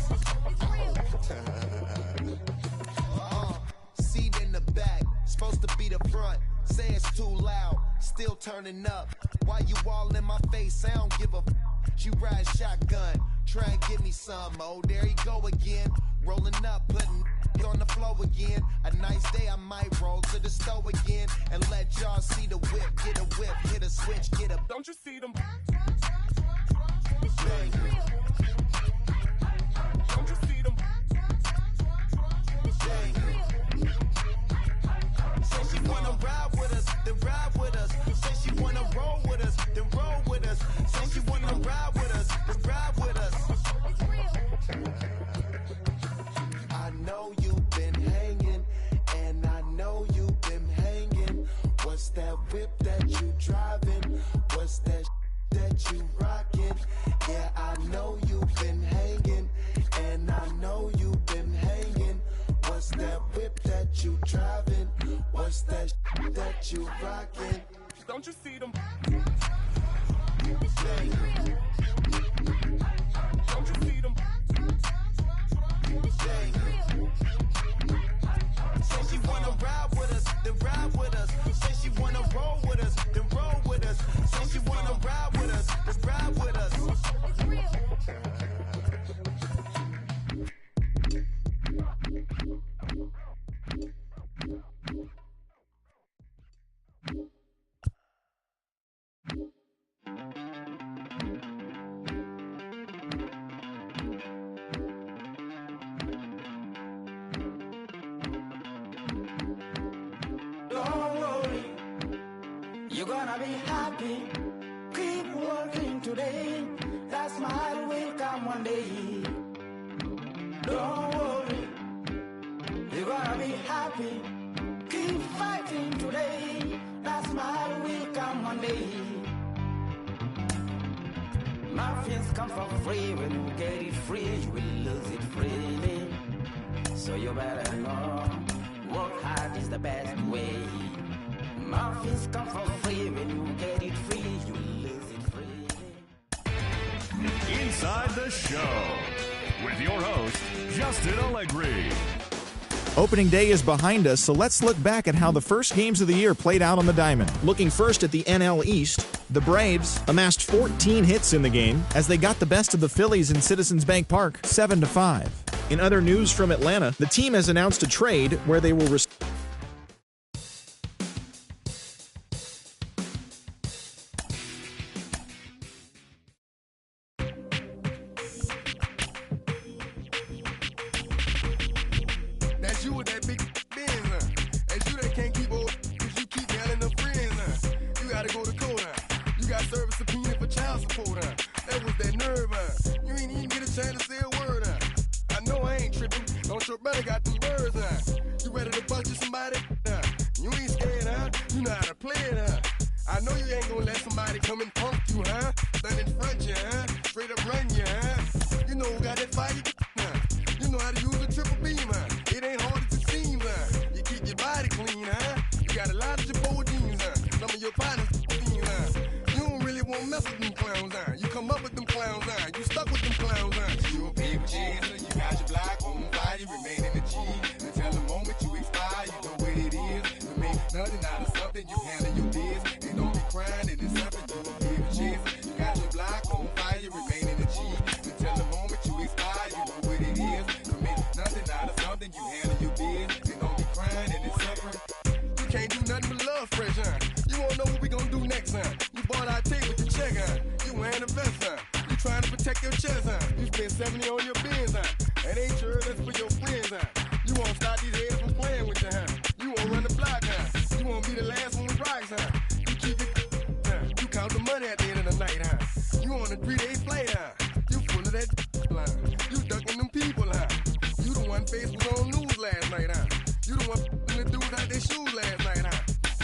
Seat in the back, supposed to be the front. Say it's too loud, still turning up. Why you all in my face? I don't give a f. She ride shotgun, try and give me some. Oh, there you go again. Rolling up, putting on the floor again. A nice day, I might roll to the store again and let y'all see the whip. Get a whip, hit a switch, get a. Don't you see them? Bang. Don't you see them? Bang. Say she wanna ride with us, then ride with us. Say she wanna roll with us, then roll with us. Say she wanna ride with us, then ride with us. I know you've been hanging, and I know you've been hanging. What's that whip that you driving? What's that that you rocking? Yeah, I know got you rocking. Don't you see them? Don't you see them? Say she wanna ride with us, then ride with us. Say she wanna roll with us, then roll with us. Say she wanna ride with us, then ride with us. Don't worry, you're gonna be happy. Keep working today. That smile will come one day. Don't worry, you're gonna be happy. Keep fighting today. That smile will come one day. Muffins come for free. When you get it free, you will lose it freely. So you better know. Work hard is the best way. Muffins come for free. When you get it free, you lose it freely. Inside the show with your host, Justin Allegri. Opening day is behind us, so let's look back at how the first games of the year played out on the diamond. Looking first at the NL East, the Braves amassed 14 hits in the game as they got the best of the Phillies in Citizens Bank Park, 7-5. In other news from Atlanta, the team has announced a trade where they will That's you with that big Benz, That's you that can't keep old, cause you keep yelling them friends, You gotta go to court, You got service subpoena for child support, That was that nerve, You ain't even get a chance to say a word, I know I ain't tripping, don't your brother got them birds, You ready to bust you somebody, You ain't scared, You know how to play it, I know you ain't gonna let somebody come and punk you, Stand in front you, Straight up run you, You know who got that fire, You know how to use a triple beam, It ain't hard as it seems, You keep your body clean, You got a lot of your jeans, Some of your partners, You don't really want to mess with them clowns, You come up with them clowns, You stuck with them clowns, You a people chaser, you got your block on fire, you remain in the G. Until the moment you expire, you know what it is. You make nothing out of something, you handle your biz. And don't be crying, it is something, you a people chaser. You got your block on fire, you remain in the G. Until the moment you expire, you know what it is. You make nothing out of something, you handle your biz. And don't be crying, it is suffering. You can't do nothing but love fresh, You won't know what we gonna do next, You bought our tape with your check, You wearing a vest, You trying to protect your chest, You spend 70 on your bins, It ain't sure that's for your friends, You won't stop these heads from playing with you, You won't run the block, You won't be the last one with rocks, You keep it, You count the money at the end of the night, You on a 3-day flight, You full of that line. You ducking them people, You the one face was on news last night, You the one the dudes out their shoes last night,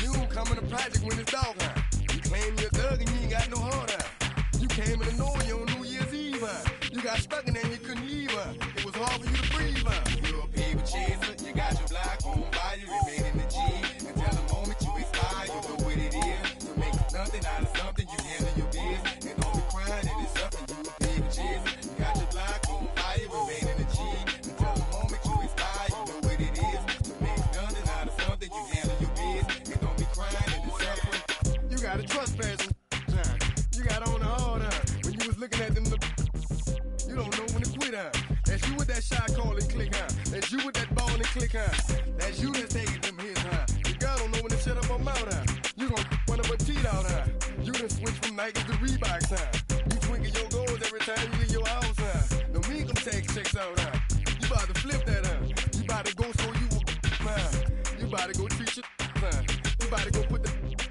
You don't come in the project when it's dark, You claim you're a thug and you ain't got no heart, You came in the North on New Year's Eve, You got stuck and then you couldn't leave, It was hard for you to breathe, You a people chaser, you got your block on fire, you remain in the G. Until the moment you expire, you know what it is. To make nothing out of something, you handle your biz. And don't be crying, it is something, you a people chaser. You got your block on fire, you remain in the G. Until the moment you expire, you know what it is. To make nothing out of something, you handle your biz. And don't be crying, it is suffering. You got a trespass, You got on the hard, When you was looking at them, you don't know when to quit, That's you with that shot call and click, That's you with that ball and click, That's you that's taking them hits, Your girl don't know when to shut up her mouth, You gon' one of her teeth out, You done switch from Nikes to Reeboks, You twinkle your goals every time you leave your house, No me come take checks out, You about to flip that, You about to go so you You about to go treat your, You about to go put the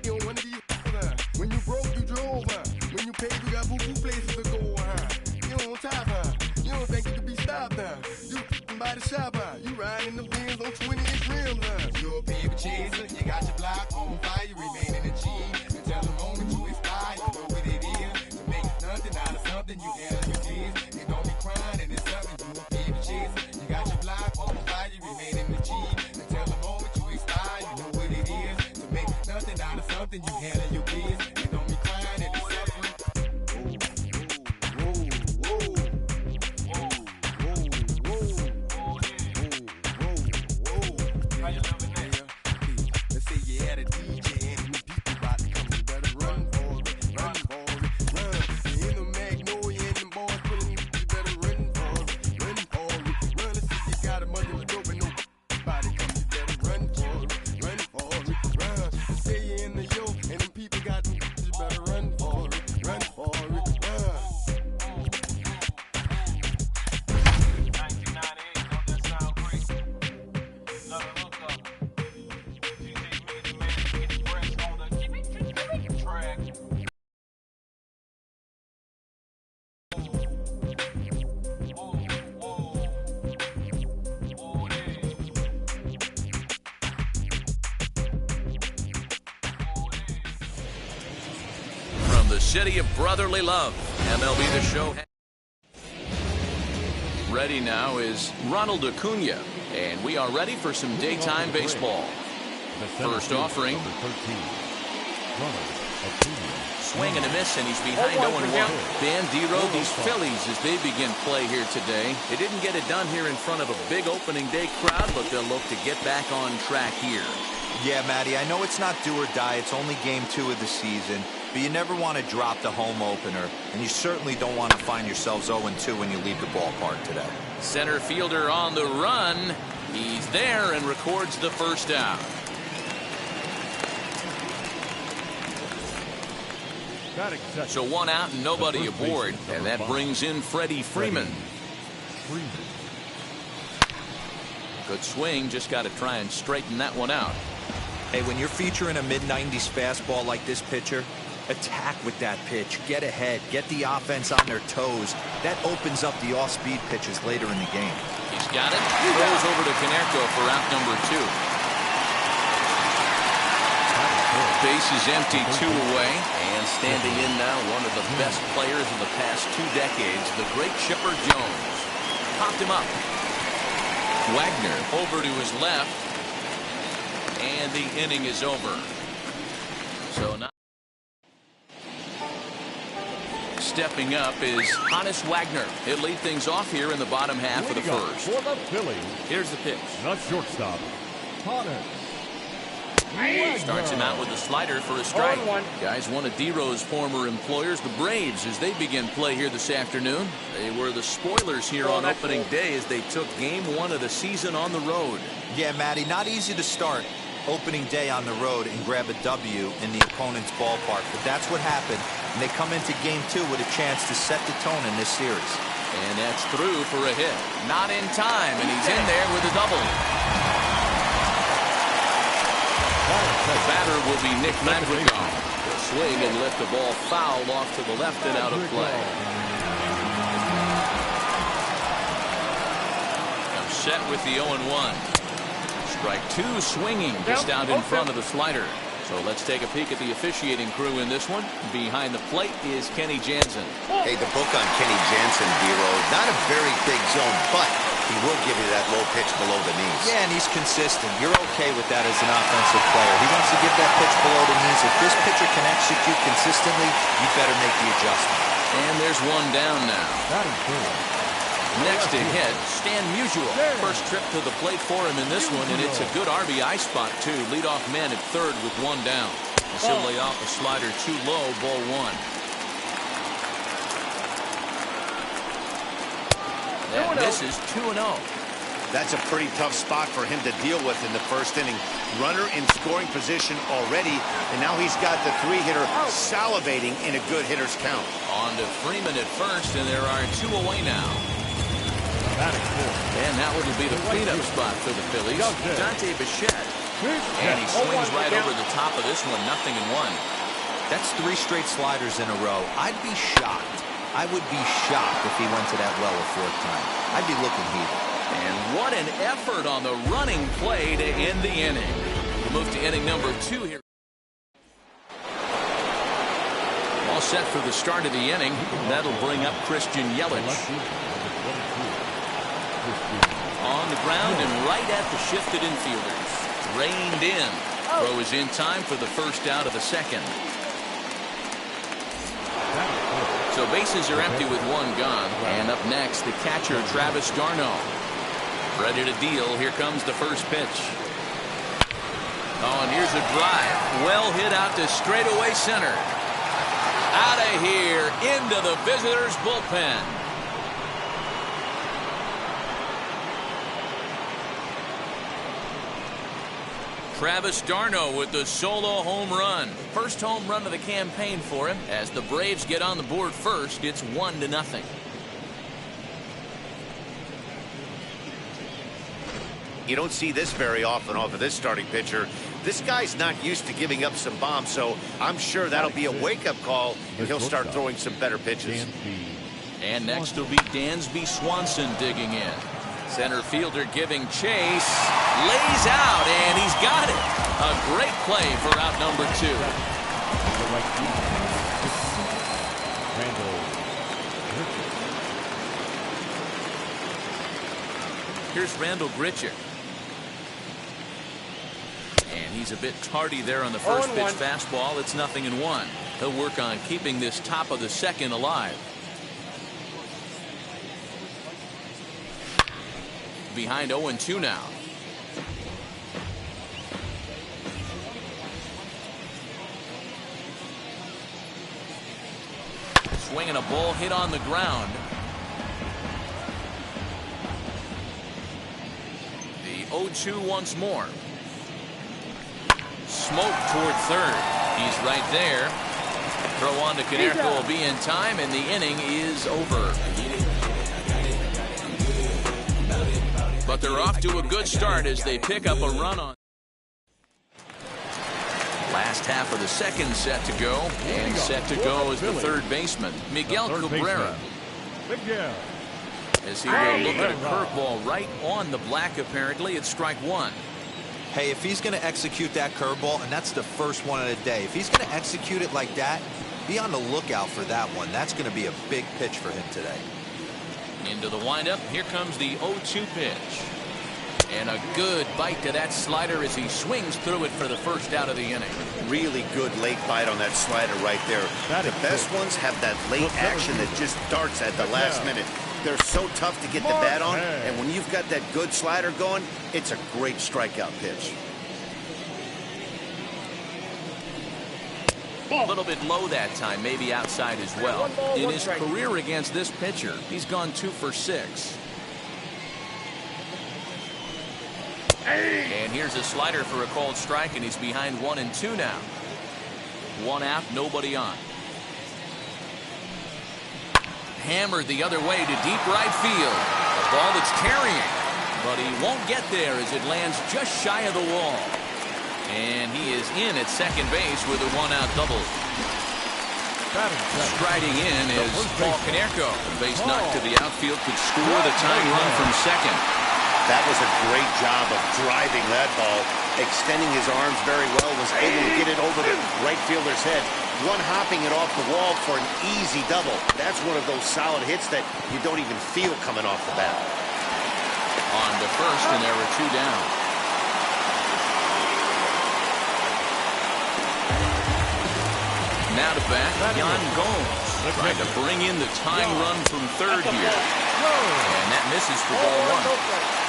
on one of these, When you broke, you drove, When you paid, you got boo-boo places to go, You on top, You don't think you can be stopped, You by the shop, You riding the Benz on 20-inch rims, You a people chaser, you got your block on fire, you remain in the G. Until the moment you expire, you know what it is. To make nothing out of something, you handle your biz. And don't be crying, and it's something, you a people chaser. You got your block on fire, you remain in the G. Until the moment you expire, you know what it is. To make nothing the city of brotherly love. MLB The Show. Ready now is Ronald Acuna, and we are ready for some daytime baseball. First offering. Swing and a miss, and he's behind 0-1. Bandero, these Phillies, as they begin play here today. They didn't get it done here in front of a big opening day crowd, but they'll look to get back on track here. Yeah, Matty, I know it's not do or die. It's only game 2 of the season, but you never want to drop the home opener, and you certainly don't want to find yourselves 0-2 when you leave the ballpark today. Center fielder on the run. He's there and records the first out. So 1 out and nobody aboard, and that brings in Freddie Freeman. Good swing, just got to try and straighten that one out. Hey, when you're featuring a mid-90s fastball like this pitcher, attack with that pitch, get ahead, get the offense on their toes. That opens up the off-speed pitches later in the game. He's got it. Throws over to Canerco for out number 2. Base is empty, 2 away, and standing in now, one of the best players of the past 2 decades, the great Chipper Jones. Popped him up. Wagner over to his left, and the inning is over. So now stepping up is Hannes Wagner. He'll lead things off here in the bottom half of the first. For the Phillies, here's the pitch. the shortstop, Hannes. Starts him out with a slider for a strike. Guys, one of D-Rose former employers, the Braves, as they begin play here this afternoon. They were the spoilers here on opening day as they took game 1 of the season on the road. Yeah, Matty, not easy to start opening day on the road and grab a W in the opponent's ballpark, but that's what happened, and they come into game 2 with a chance to set the tone in this series. And that's through for a hit. Not in time, and he's in there with a double. The batter will be Nick Madrigal. He'll swing and let the ball foul off to the left and out of play. Now set with the 0-1. Strike 2 swinging just out in front of the slider. So let's take a peek at the officiating crew in this one. Behind the plate is Kenny Jansen. Hey, the book on Kenny Jansen, D-Ro, not a very big zone, but he will give you that low pitch below the knees. Yeah, and he's consistent. You're okay with that as an offensive player. He wants to give that pitch below the knees. If this pitcher can execute consistently, you better make the adjustment. And there's one down now. Next to hit, Stan Musial. First trip to the plate for him in this one, and it's a good RBI spot, too. Leadoff man at third with 1 down. He'll lay off a slider too low, ball 1. That misses 2-0. That's a pretty tough spot for him to deal with in the first inning. Runner in scoring position already, and now he's got the 3-hitter salivating in a good hitter's count. On to Freeman at first, and there are 2 away now. And that will be the cleanup spot for the Phillies. Dante Bichette. And he swings right over the top of this one, 0-1. That's 3 straight sliders in a row. I'd be shocked. I would be shocked if he went to that well a 4th time. I'd be looking heated. And what an effort on the running play to end the inning. We'll move to inning number 2 here. All set for the start of the inning. That'll bring up Christian Yelich. On the ground and right at the shifted infielders. Reined in. Throw is in time for the first out of the second. So bases are empty with 1 gone. And up next, the catcher, Travis d'Arnaud. Ready to deal. Here comes the first pitch. Oh, and here's a drive. Well hit out to straightaway center. Out of here, into the visitors' bullpen. Travis d'Arnaud with the solo home run. First home run of the campaign for him. As the Braves get on the board first, it's 1-0. You don't see this very often off of this starting pitcher. This guy's not used to giving up some bombs, so I'm sure that'll be a wake-up call, and he'll start throwing some better pitches. And next will be Dansby Swanson digging in. Center fielder giving chase. Lays out, and he's got it. A great play for out number 2. Here's Randall Grichuk. And he's a bit tardy there on the first pitch fastball. It's 0-1. He'll work on keeping this top of the second alive. Behind 0-2 now. Swinging a ball hit on the ground. The 0-2 once more. Smoke toward third. He's right there. Throw on to Konerko will be in time, and the inning is over. But they're off to a good start as they pick up a run on. Last half of the second set to go, and set to go is the third baseman, Miguel Cabrera. As he will look at a curveball right on the black, apparently. It's strike one. Hey, if he's going to execute that curveball, and that's the first one of the day, if he's going to execute it like that, be on the lookout for that one. That's going to be a big pitch for him today. Into the windup. Here comes the 0-2 pitch. And a good bite to that slider as he swings through it for the first out of the inning. Really good late bite on that slider right there. The best ones have that late action that just darts at the last minute. They're so tough to get the bat on, and when you've got that good slider going, it's a great strikeout pitch. A little bit low that time, maybe outside as well. In his career against this pitcher, he's gone 2 for 6. And here's a slider for a called strike, and he's behind 1-2 now. 1 out, nobody on. Hammered the other way to deep right field. A ball that's carrying, but he won't get there as it lands just shy of the wall. And he is in at second base with a 1-out double. Striding in is Paul Konerko. The base knock to the outfield could score the tying run from second. That was a great job of driving that ball, extending his arms very well, was able to get it over the right fielder's head, one-hopping it off the wall for an easy double. That's one of those solid hits that you don't even feel coming off the bat. On to first, and there were 2 down. Now to bat, Yan Gomes trying to bring in the tying run from third here. And that misses for ball 1.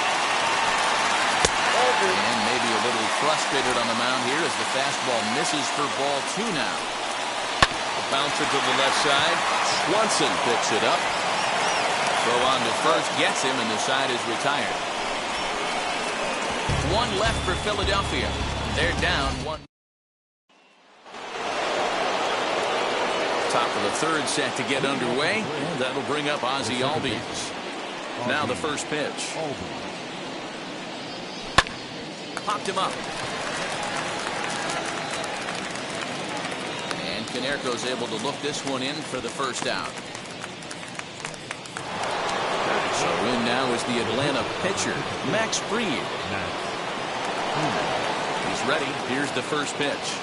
And maybe a little frustrated on the mound here as the fastball misses for ball 2 now. A bouncer to the left side. Swanson picks it up. Throw on to first, gets him, and the side is retired. 1 left for Philadelphia. They're down 1. Top of the third set to get underway. And that'll bring up Ozzie Albies. Now the first pitch. Popped him up. And Konerko's able to look this one in for the first out. So in now is the Atlanta pitcher, Max Fried. He's ready. Here's the first pitch.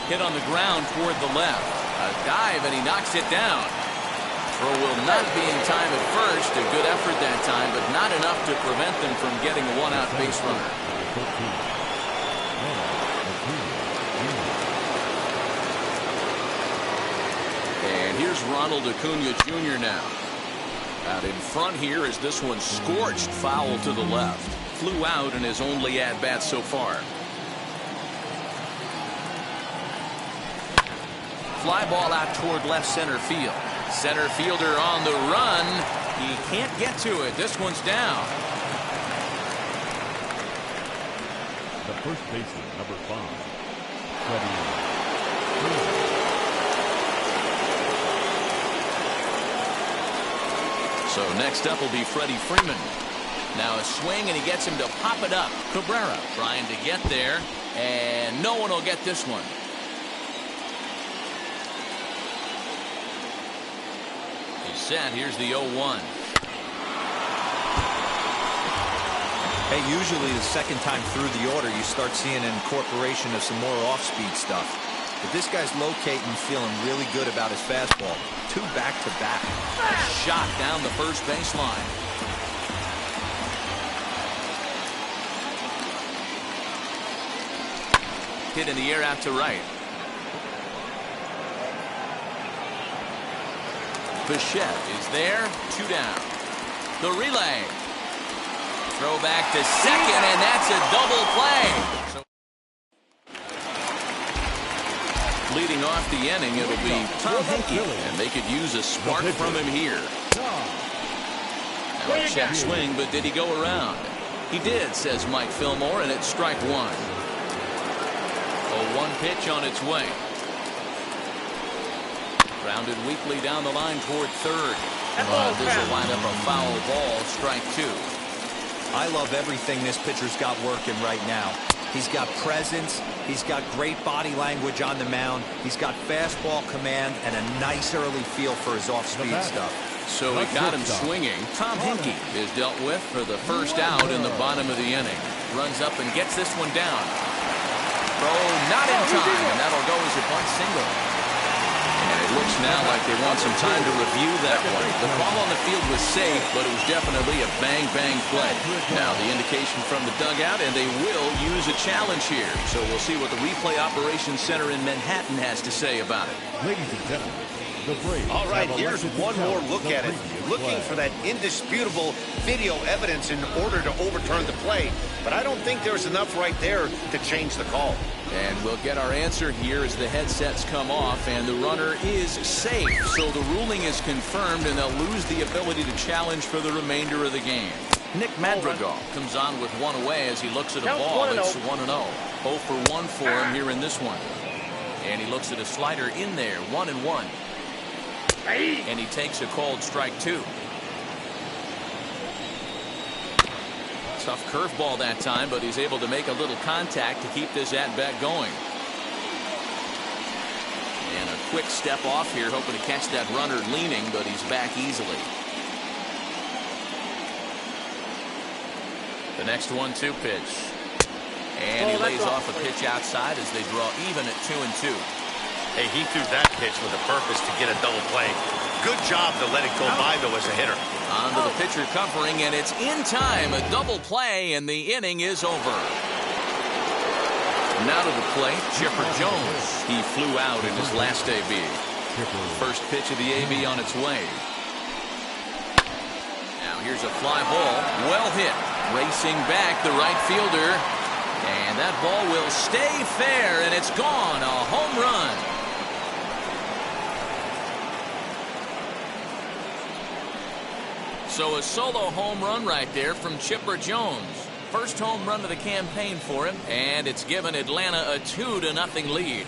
Hit on the ground toward the left. A dive, and he knocks it down. Throw will not be in time at first. A good effort that time, but not enough to prevent them from getting a 1-out base runner. And here's Ronald Acuna Jr. now. Out in front here as this one scorched foul to the left. Flew out in his only at-bat so far. Fly ball out toward left center field. Center fielder on the run. He can't get to it. This one's down. The first baseman, number 5, So next up will be Freddie Freeman. Now a swing, and he gets him to pop it up. Cabrera trying to get there, and no one will get this one. Set. Here's the 0-1. Hey, usually the second time through the order, you start seeing an incorporation of some more off-speed stuff. But this guy's locating, feeling really good about his fastball. 2 back-to-back. A shot down the first baseline. Hit in the air out to right. Bichette is there. 2 down. The relay. Throw back to second, and that's a double play. So, leading off the inning, it'll be Tom Hickey, and they could use a spark from him here. Now a check swing, but did he go around? He did, says Mike Fillmore, and it's strike 1. A 1 pitch on its way. Grounded weakly down the line toward third. This will wind up a foul ball, strike 2. I love everything this pitcher's got working right now. He's got presence. He's got great body language on the mound. He's got fastball command and a nice early feel for his off-speed stuff. So he got him swinging. Tom Hickey is dealt with for the first out in the bottom of the inning. Runs up and gets this one down. Throw not in time, and that'll go as a bunt single. And it looks now like they want some time to review that one. The ball on the field was safe, but it was definitely a bang-bang play. Now the indication from the dugout, and they will use a challenge here. So we'll see what the replay operations center in Manhattan has to say about it. Ladies and gentlemen, the Braves. All right, here's one more look at it. Looking for that indisputable video evidence in order to overturn the play. But I don't think there's enough right there to change the call. And we'll get our answer here as the headsets come off, and the runner is safe. So the ruling is confirmed, and they'll lose the ability to challenge for the remainder of the game. Nick Madrigal comes on with one away as he looks at a ball. It's 1-0. 0 for 1 for him here in this one. And he looks at a slider in there, 1-1. And he takes a called strike 2. Tough curveball that time, but he's able to make a little contact to keep this at-bat going. And a quick step off here, hoping to catch that runner leaning, but he's back easily. The next 1-2 pitch. And he lays off a pitch outside as they draw even at 2-2. Hey, he threw that pitch with a purpose to get a double play. Good job to let it go by, though, as a hitter. On to the pitcher covering, and it's in time. A double play, and the inning is over. Now to the plate, Chipper Jones. He flew out in his last AB. First pitch of the AB on its way. Now here's a fly ball. Well hit. Racing back, the right fielder. And that ball will stay fair, and it's gone. A home run. So a solo home run right there from Chipper Jones. First home run of the campaign for him, and it's given Atlanta a 2-0 lead.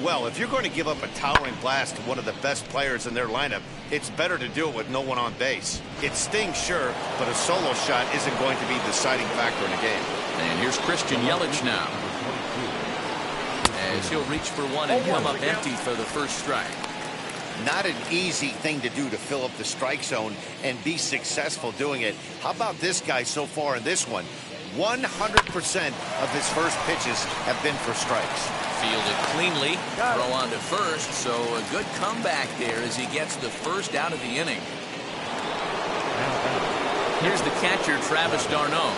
Well, if you're going to give up a towering blast to one of the best players in their lineup, it's better to do it with no one on base. It stings, sure, but a solo shot isn't going to be the deciding factor in a game. And here's Christian Yelich now, as he'll reach for one and come up empty for the first strike. Not an easy thing to do to fill up the strike zone and be successful doing it. How about this guy so far in this one? 100% of his first pitches have been for strikes. Fielded cleanly, throw on to first, so a good comeback there as he gets the first out of the inning. Here's the catcher, Travis d'Arnaud.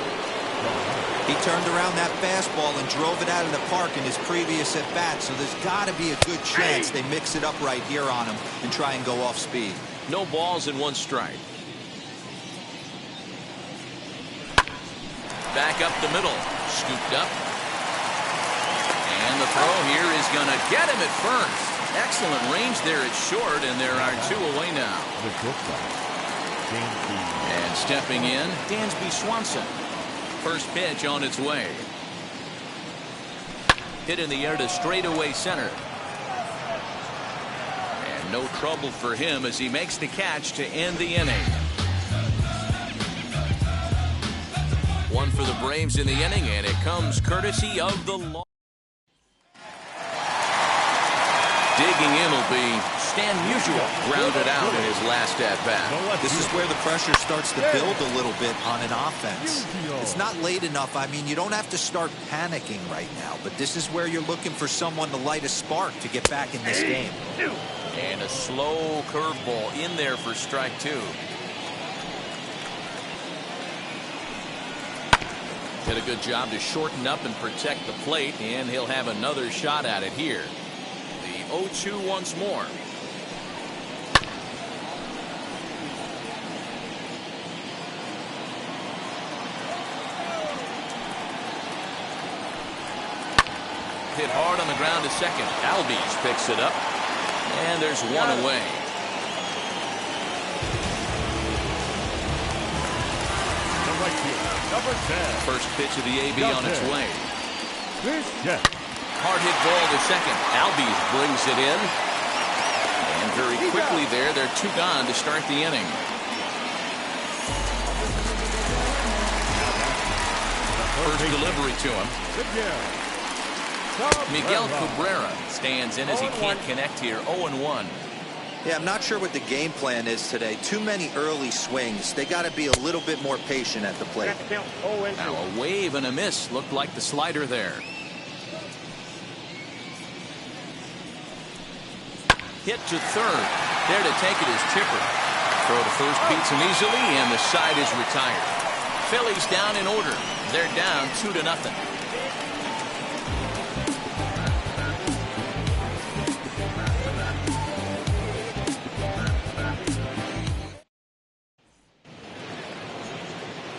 He turned around that fastball and drove it out of the park in his previous at-bat, so there's got to be a good chance they mix it up right here on him and try and go off speed. No balls and 1 strike. Back up the middle, scooped up. And the throw here is going to get him at first. Excellent range there at short, and there are 2 away now. And stepping in, Dansby Swanson. First pitch on its way. Hit in the air to straightaway center. And no trouble for him as he makes the catch to end the inning. 1 for the Braves in the inning, and it comes courtesy of the law. Digging in will be Stan Musial, grounded out in his last at-bat. This is where the pressure starts to build a little bit on an offense. It's not late enough. I mean, you don't have to start panicking right now, but this is where you're looking for someone to light a spark to get back in this game. And a slow curveball in there for strike 2. Did a good job to shorten up and protect the plate, and he'll have another shot at it here. The 0-2 once more. Hit hard on the ground to second. RBelv picks it up, and there's one away. Number 10. First pitch of the AB on its way. Yeah. Hard hit ball to second. RBelv brings it in. And very quickly there, they're 2 gone to start the inning. First delivery to him. Miguel Cabrera stands in as he can't connect here. 0-1. Yeah, I'm not sure what the game plan is today. Too many early swings. They got to be a little bit more patient at the plate. Now a wave and a miss looked like the slider there. Hit to third. There to take it is Chipper. Throw to first beats him easily, and the side is retired. Phillies down in order. They're down 2-0.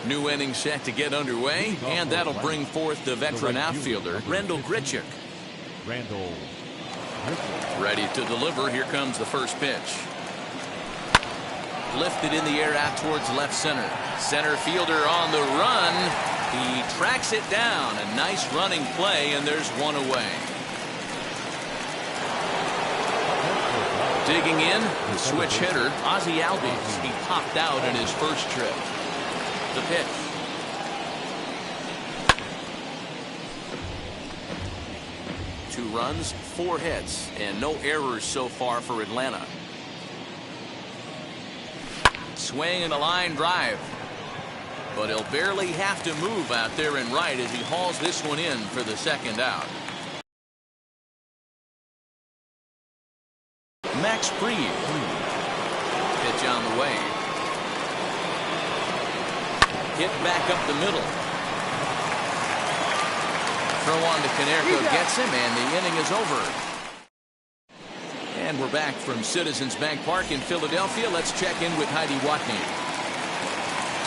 New inning set to get underway, and that'll bring forth the veteran outfielder, Randall Grichuk. Ready to deliver. Here comes the first pitch. Lifted in the air out towards left center. Center fielder on the run. He tracks it down. A nice running play, and there's one away. Digging in, the switch hitter, Ozzie Albies. He popped out in his first trip. The pitch. Two runs, 4 hits, and no errors so far for Atlanta. Swing and a line drive. But he'll barely have to move out there in right as he hauls this one in for the second out. Max Fried. Pitch on the way. Hit back up the middle. Throw on to Konerko gets him, and the inning is over. And we're back from Citizens Bank Park in Philadelphia. Let's check in with Heidi Watney.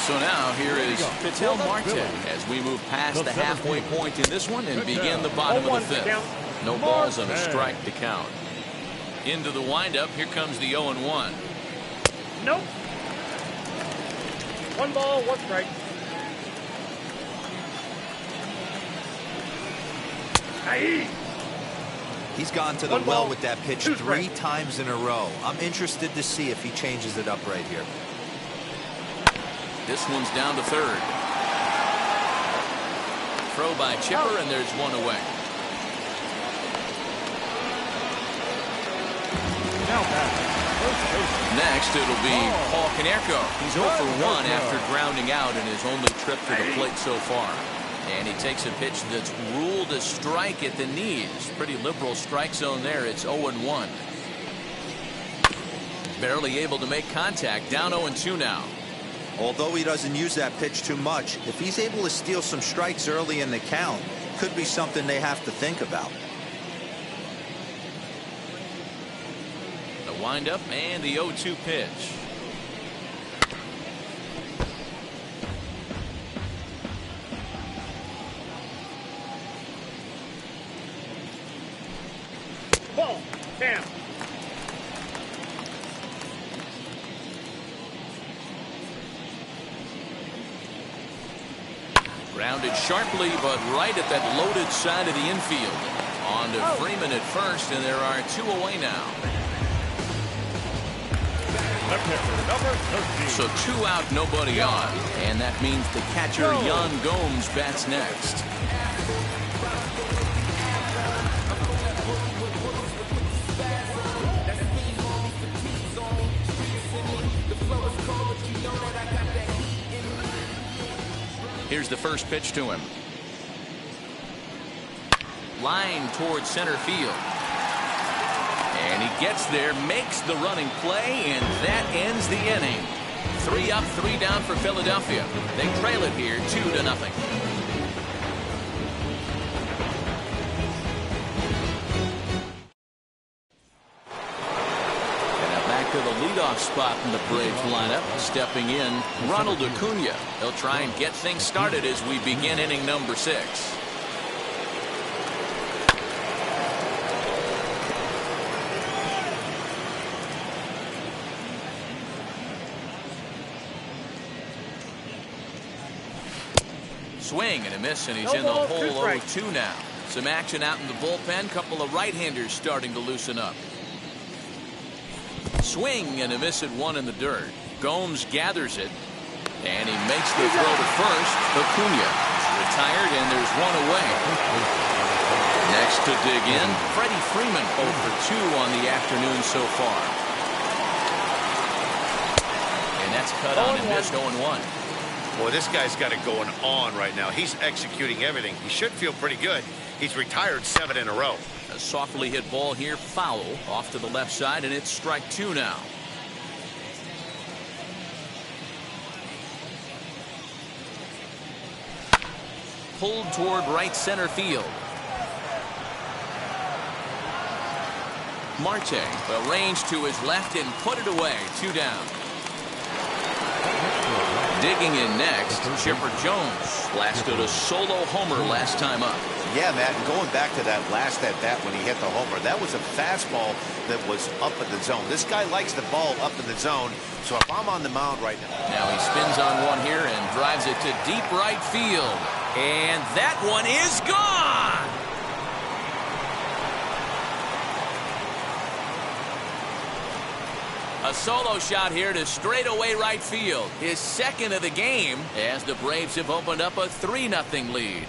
So now here is Pitel Marte as we move past the halfway point in this one and begin the bottom of the 5th. No balls and a strike to count. Into the windup. Here comes the 0-1. Nope. 1 ball, 1 strike. He's gone to the well with that pitch 3 times in a row. I'm interested to see if he changes it up right here. This one's down to third. Throw by Chipper, and there's one away. Next, it'll be Paul Konerko. He's 0 for 1 after grounding out in his only trip to the plate so far. And he takes a pitch that's ruled a strike at the knees. Pretty liberal strike zone there. It's 0-1. Barely able to make contact. Down 0-2 now. Although he doesn't use that pitch too much, if he's able to steal some strikes early in the count, could be something they have to think about. The windup and the 0-2 pitch. Ball, down. Grounded sharply, but right at that loaded side of the infield. On to Freeman at first, and there are 2 away now. So 2 out, nobody on. And that means the catcher, Yan Gomes, bats next. Here's the first pitch to him. Line towards center field. And he gets there, makes the running play, and that ends the inning. 3 up, 3 down for Philadelphia. They trail it here 2-0. leadoff spot in the Braves lineup. Stepping in, Ronald Acuna. He'll try and get things started as we begin inning number 6. Swing and a miss, and he's in the hole 0-2 now. Some action out in the bullpen. Couple of right-handers starting to loosen up. Swing and a miss at 1 in the dirt. Gomes gathers it, and he makes the throw to first. Acuna retired, and there's 1 away. Next to dig in, Freddie Freeman 0 for 2 on the afternoon so far. And that's cut on and missed 0-1. Boy, this guy's got it going on right now. He's executing everything. He should feel pretty good. He's retired 7 in a row. A softly hit ball here, foul, off to the left side, and it's strike 2 now. Pulled toward right center field. Marte arranged to his left and put it away. 2 down. Digging in next, Chipper Jones blasted a solo homer last time up. Yeah, Matt, and going back to that last at-bat when he hit the homer, that was a fastball that was up in the zone. This guy likes the ball up in the zone, so if I'm on the mound right now. Now he spins on one here and drives it to deep right field. And that one is gone! A solo shot here to straightaway right field. His second of the game as the Braves have opened up a 3-0 lead.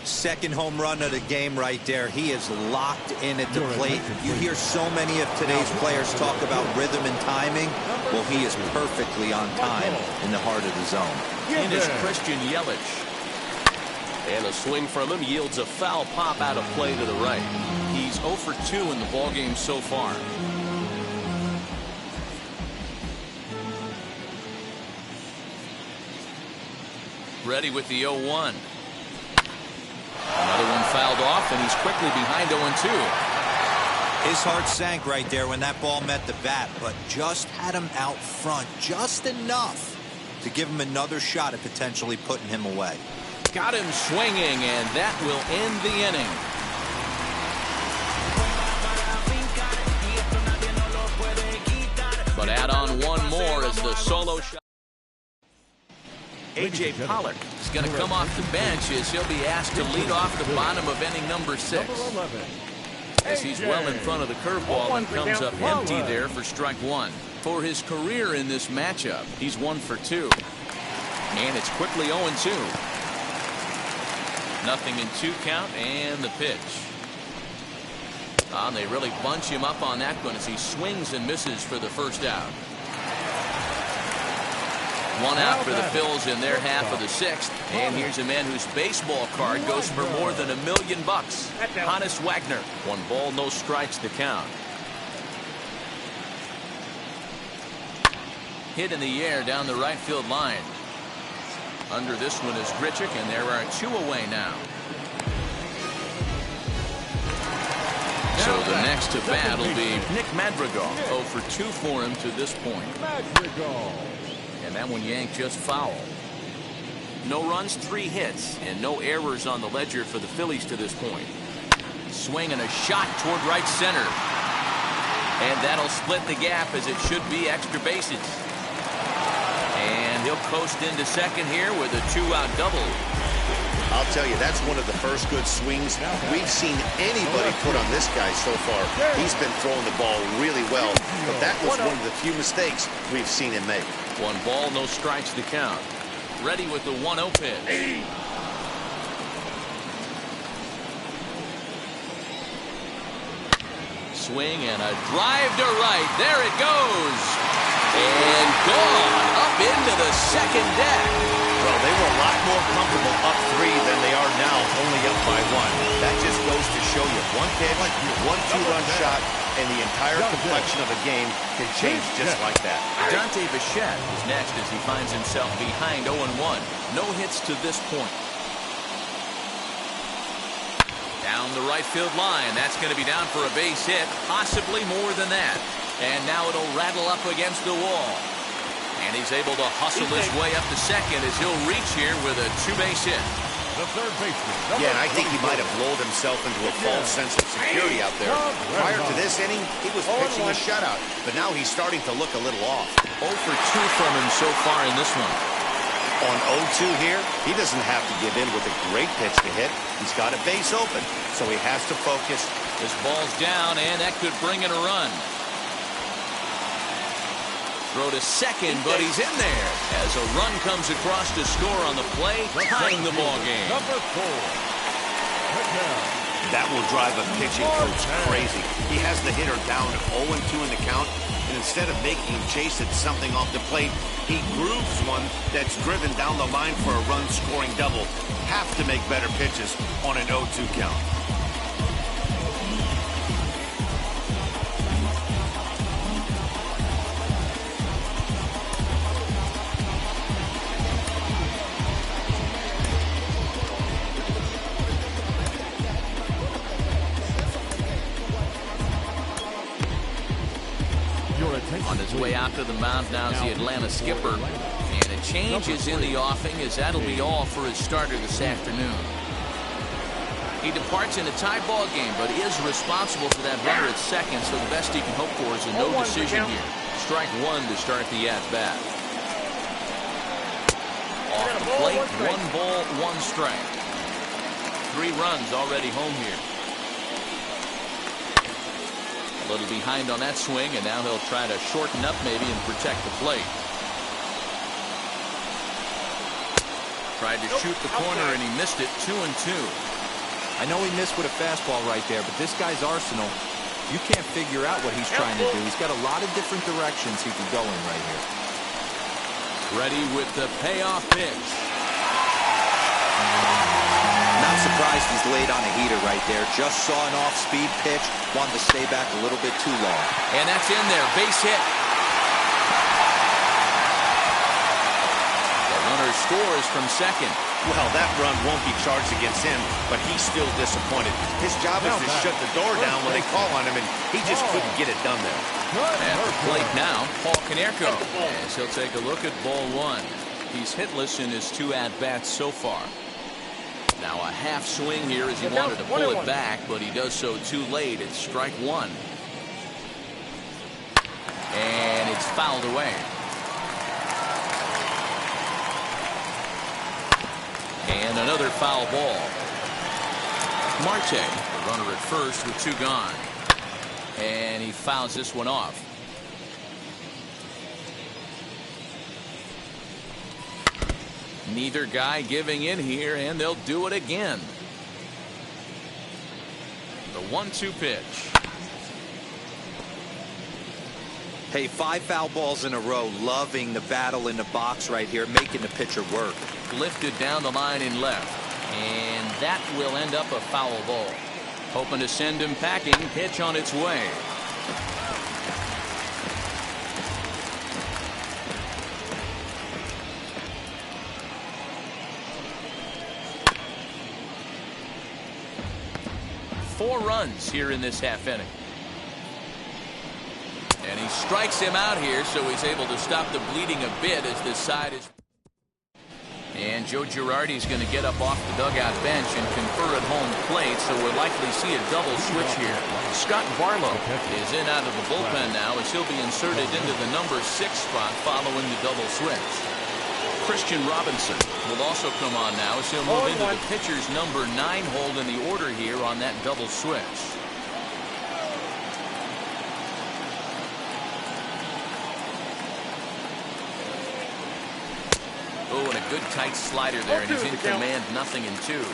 Second home run of the game right there. He is locked in at the plate. You hear so many of today's players talk about rhythm and timing. Well, he is perfectly on time in the heart of the zone. In is Christian Yelich. And a swing from him yields a foul pop out of play to the right. He's 0 for 2 in the ballgame so far. Ready with the 0-1. Another one fouled off, and he's quickly behind 0-2. His heart sank right there when that ball met the bat, but just had him out front just enough to give him another shot at potentially putting him away. Got him swinging, and that will end the inning. But add on one more as the solo shot. A.J. Pollock is going to come off the bench as he'll be asked to lead off the bottom of inning number 6. As he's well in front of the curveball and comes up empty there for strike 1. For his career in this matchup, he's 1 for 2. And it's quickly 0-2. Nothing in 2 count, and the pitch. And they really bunch him up on that one as he swings and misses for the first out. 1 out for the Phils in their half of the 6th. And here's a man whose baseball card goes for more than $1 million. Honus Wagner. 1 ball, no strikes to count. Hit in the air down the right field line. Under this one is Grichuk, and there are 2 away now. So the next to bat will be Nick Madrigal. 0 for 2 for him to this point. And that one yanked just foul. No runs, 3 hits, and no errors on the ledger for the Phillies to this point. Swing and a shot toward right center. And that'll split the gap as it should be extra bases. And he'll coast into second here with a 2-out double. I'll tell you, that's one of the first good swings we've seen anybody put on this guy so far. He's been throwing the ball really well, but that was one of the few mistakes we've seen him make. 1 ball, no strikes to count. Ready with the 1-0 pitch. Swing and a drive to right. There it goes. And gone up into the second deck. Well, they were a lot more comfortable up 3 than they are now, only up by 1. That just goes to show you 1 pitch, 1 2-run shot, and the entire complexion of a game can change just like that. Dante Bichette is next as he finds himself behind 0-1. No hits to this point. Down the right field line. That's going to be down for a base hit, possibly more than that. And now it'll rattle up against the wall. And he's able to hustle his way up to second as he'll reach here with a two-base hit. The third baseman. Yeah, and I think he might have lulled himself into a false sense of security out there. Prior to this inning, he was pitching a shutout, but now he's starting to look a little off. 0 for 2 from him so far in this one. On 0-2 here, he doesn't have to give in with a great pitch to hit. He's got a base open, so he has to focus. This ball's down, and that could bring in a run. Throw to second, but he's in there as a run comes across to score on the play, tying the ball game. Number 4. That will drive a pitching coach crazy. He has the hitter down to 0-2 in the count, and instead of making him chase at something off the plate, he grooves one that's driven down the line for a run-scoring double. Have to make better pitches on an 0-2 count. On his way out to the mound now is the Atlanta skipper. And a change is in the offing as that'll be all for his starter this afternoon. He departs in a tie ball game, but is responsible for that runner at second, so the best he can hope for is a no decision here. Strike one to start the at-bat. Off the plate, 1 ball, 1 strike. 3 runs already home here. A little behind on that swing, and now he'll try to shorten up maybe and protect the plate. Tried to shoot the corner, and he missed it. 2-2. I know he missed with a fastball right there, but this guy's arsenal, you can't figure out what he's trying to do. He's got a lot of different directions he could go in right here. Ready with the payoff pitch. Not surprised he's laid on a heater right there. Just saw an off-speed pitch. Wanted to stay back a little bit too long. And that's in there. Base hit. The runner scores from second. Well, that run won't be charged against him, but he's still disappointed. His job is to shut the door down when they call on him, and he just couldn't get it done there. At the plate now, Paul Konerko, as he'll take a look at ball 1. He's hitless in his 2 at-bats so far. Now a half swing here as he wanted to pull it back, but he does so too late. It's strike 1. And it's fouled away. And another foul ball. Marte, the runner at first with 2 gone. And he fouls this one off. Neither guy giving in here, and they'll do it again. The 1-2 pitch. Hey, 5 foul balls in a row. Loving the battle in the box right here, making the pitcher work. Lifted down the line in left, and that will end up a foul ball. Hoping to send him packing. Pitch on its way. Four runs here in this half inning. And he strikes him out here, so he's able to stop the bleeding a bit as this side is. And Joe Girardi's going to get up off the dugout bench and confer at home plate, so we'll likely see a double switch here. Scott Barlow is in out of the bullpen now as he'll be inserted into the number 6 spot following the double switch. Christian Robinson will also come on now as he'll move into the pitcher's number 9 hold in the order here on that double switch. Oh, and a good tight slider there, and he's in command, 0-2.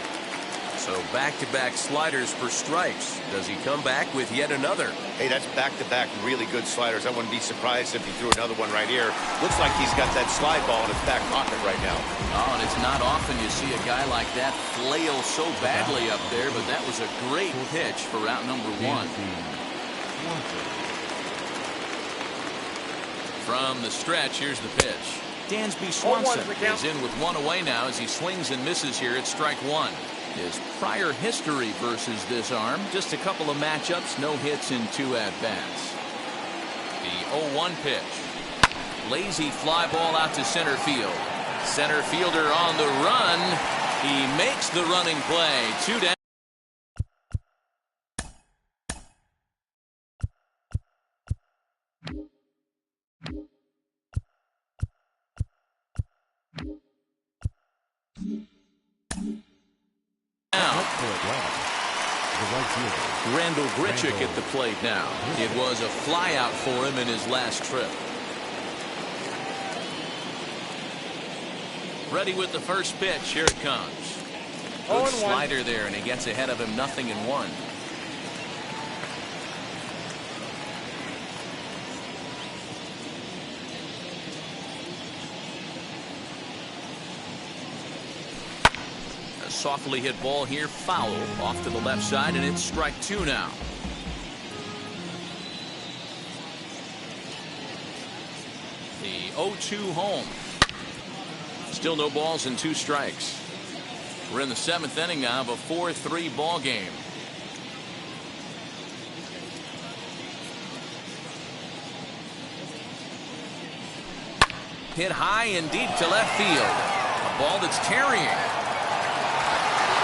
So back-to-back sliders for strikes. Does he come back with yet another? Hey, that's back-to-back really good sliders. I wouldn't be surprised if he threw another one right here. Looks like he's got that slide ball in his back pocket right now. Oh, and it's not often you see a guy like that flail so badly up there, but that was a great pitch for route number 1. From the stretch, here's the pitch. Dansby Swanson is in with 1 away now as he swings and misses here at strike 1. His prior history versus this arm, just a couple of matchups, no hits in 2 at-bats. The 0-1 pitch. Lazy fly ball out to center field. Center fielder on the run. He makes the running play. 2 down. Randall Grichuk at the plate now. It was a flyout for him in his last trip. Ready with the first pitch. Here it comes. Good slider there, and he gets ahead of him 0-1. Softly hit ball here, foul off to the left side, and it's strike 2 now. The 0-2 home. Still no balls and 2 strikes. We're in the 7th inning now of a 4-3 ball game. Hit high and deep to left field. A ball that's carrying.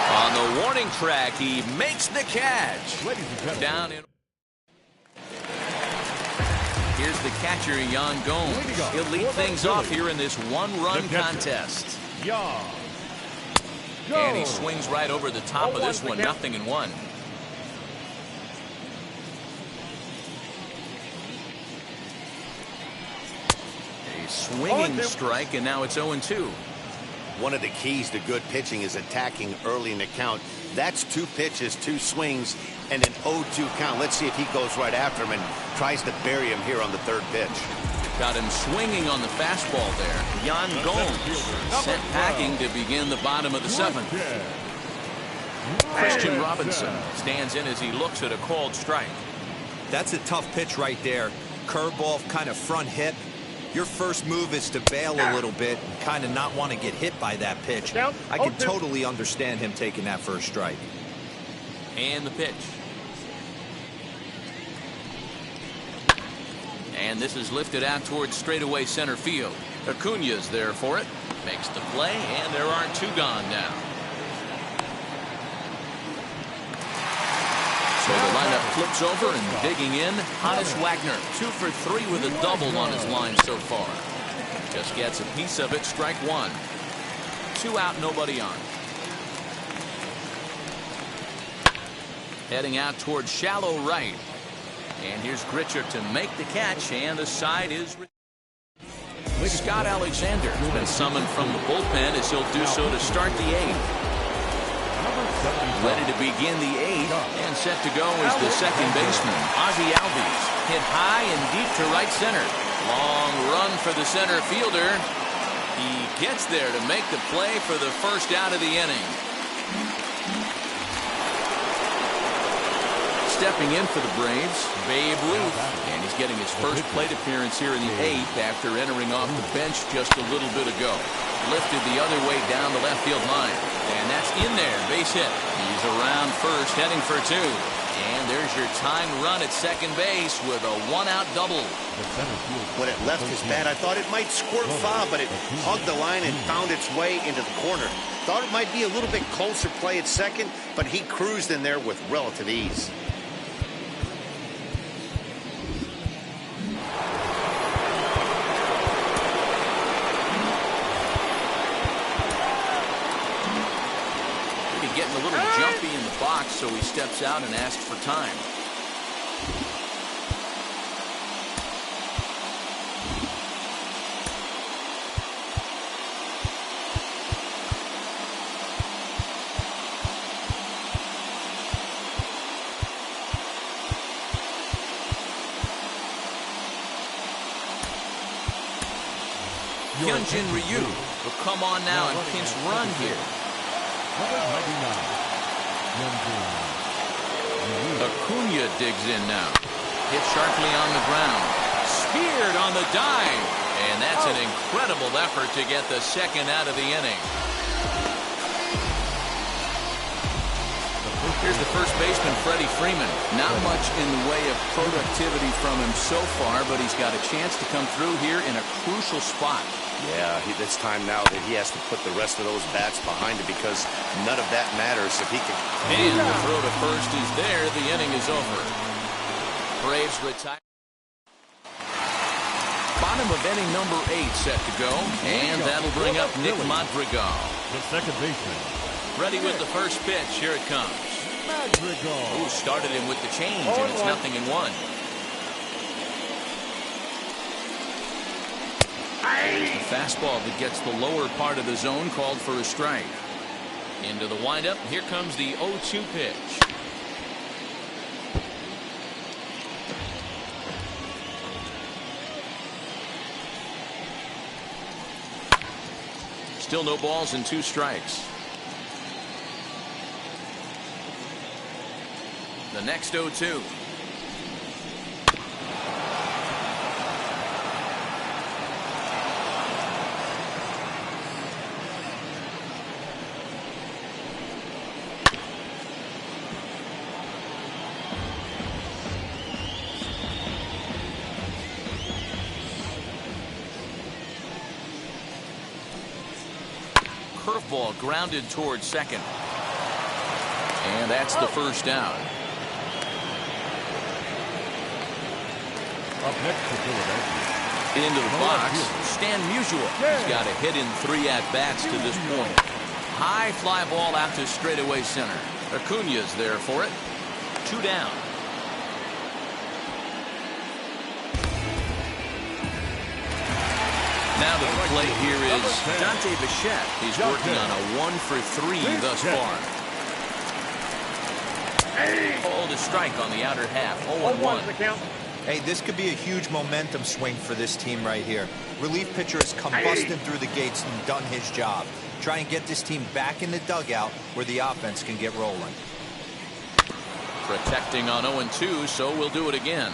On the warning track, he makes the catch. Down in. Here's the catcher, Yan Gomes. He'll lead things off here in this 1-run contest. And he swings right over the top of this one, 0-1. A swinging strike, and now it's 0-2. One of the keys to good pitching is attacking early in the count. That's 2 pitches, 2 swings, and an 0-2 count. Let's see if he goes right after him and tries to bury him here on the 3rd pitch. Got him swinging on the fastball there. Yan Gomes sent packing to begin the bottom of the 7th. Christian Robinson stands in as he looks at a called strike. That's a tough pitch right there. Curveball, kind of front hip. Your first move is to bail a little bit and kind of not want to get hit by that pitch. I can totally understand him taking that first strike. And the pitch. And this is lifted out towards straightaway center field. Acuna's there for it. Makes the play, and there aren't 2 gone now. So the lineup flips over, and digging in, Honus Wagner. 2 for 3 with a double on his line so far. Just gets a piece of it, strike 1. 2 out, nobody on. Heading out towards shallow right. And here's Grichuk to make the catch, and the side is. Scott Alexander has been summoned from the bullpen as he'll do so to start the 8th. Ready to begin the 8th, and set to go is the second baseman, Ozzie Albies. Hit high and deep to right center. Long run for the center fielder. He gets there to make the play for the first out of the inning. Stepping in for the Braves, Babe Ruth, and he's getting his first plate appearance here in the 8th after entering off the bench just a little bit ago. Lifted the other way down the left field line, and that's in there, base hit. He's around first, heading for 2. And there's your time run at second base with a 1-out double. When it left his bat, I thought it might squirt foul, but it hugged the line and found its way into the corner. Thought it might be a little bit closer play at second, but he cruised in there with relative ease. Getting a little jumpy in the box, so he steps out and asks for time. Hyunjin Ryu will come on now and pinch run here. Acuna digs in now. Hit sharply on the ground. Speared on the dive. And that's an incredible effort to get the second out of the inning. Here's the first baseman, Freddie Freeman. Not much in the way of productivity from him so far, but he's got a chance to come through here in a crucial spot. Yeah, it's time now that he has to put the rest of those bats behind it because none of that matters if he can. And the throw to first is there. The inning is over. Braves retire. Bottom of inning number 8 set to go, and that'll bring up Nick Madrigal. The second baseman. Ready with the first pitch. Here it comes. Madrigal. Ooh, started him with the change, and it's 0-1. The fastball that gets the lower part of the zone called for a strike. Into the windup. Here comes the 0-2 pitch. Still no balls and 2 strikes. The next 0-2. Curveball grounded towards second. And that's the first down. Up next to Philadelphia. Into the box, Stan Musial. He's got a hit in 3 at-bats to this point. High fly ball out to straightaway center. Acuna's there for it. 2 down. Now to the plate here is Dante Bichette. He's working on a 1-for-3 thus far. Called a strike on the outer half. 0-1. Hey, this could be a huge momentum swing for this team right here. Relief pitcher has come busting through the gates and done his job. Try and get this team back in the dugout where the offense can get rolling. Protecting on 0-2, so we'll do it again.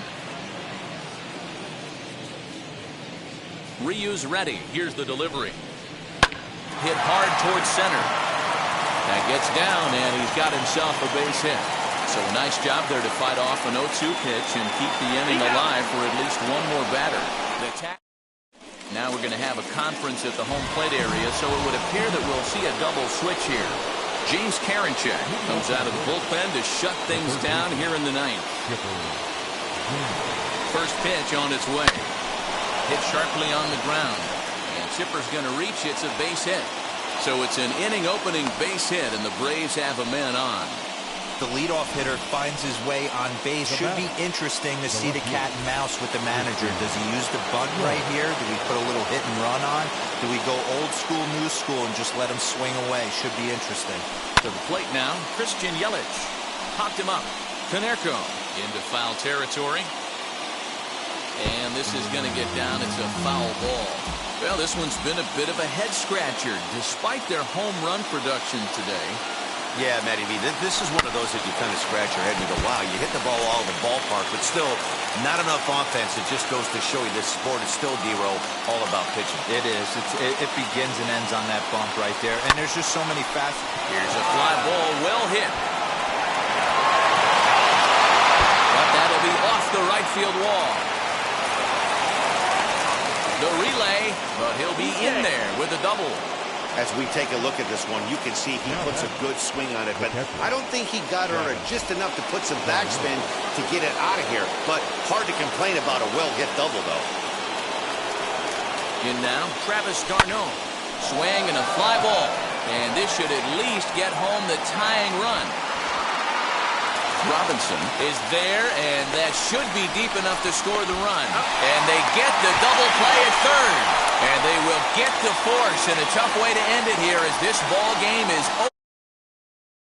Ryu's ready. Here's the delivery. Hit hard towards center. That gets down, and he's got himself a base hit. So a nice job there to fight off an 0-2 pitch and keep the inning alive for at least one more batter. Now we're going to have a conference at the home plate area, so it would appear that we'll see a double switch here. James Karinchak comes out of the bullpen to shut things down here in the 9th. First pitch on its way. Hit sharply on the ground. And Chipper's going to reach. It's a base hit. So it's an inning-opening base hit, and the Braves have a man on. The leadoff hitter finds his way on base. Should be interesting to see the cat and mouse with the manager. Does he use the bunt right here? Do we put a little hit and run on? Do we go old school, new school, and just let him swing away? Should be interesting. To the plate now, Christian Yelich. Popped him up. Konerko into foul territory. And this is going to get down. It's a foul ball. Well, this one's been a bit of a head-scratcher, despite their home run production today. Yeah, Matty V, this is one of those that you kind of scratch your head and you go, wow, you hit the ball all over the ballpark, but still not enough offense. It just goes to show you this sport is still, D-Roll, all about pitching. It is. It begins and ends on that bump right there. And there's just so many fast. Here's a fly ball, well hit. But that'll be off the right field wall. The relay, but he'll be in there with a double. As we take a look at this one, you can see he puts a good swing on it, but I don't think he got her just enough to put some backspin to get it out of here. But hard to complain about a well-hit double, though. In now, Travis d'Arnaud. Swing and a fly ball. And this should at least get home the tying run. Robinson is there, and that should be deep enough to score the run. And they get the double play at third. And they will get the force, and a tough way to end it here as this ball game is over.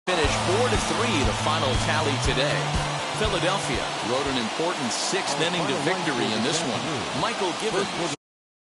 Finish 4-3, the final tally today. Philadelphia rode an important 6th inning to victory in this one. Michael Gibbons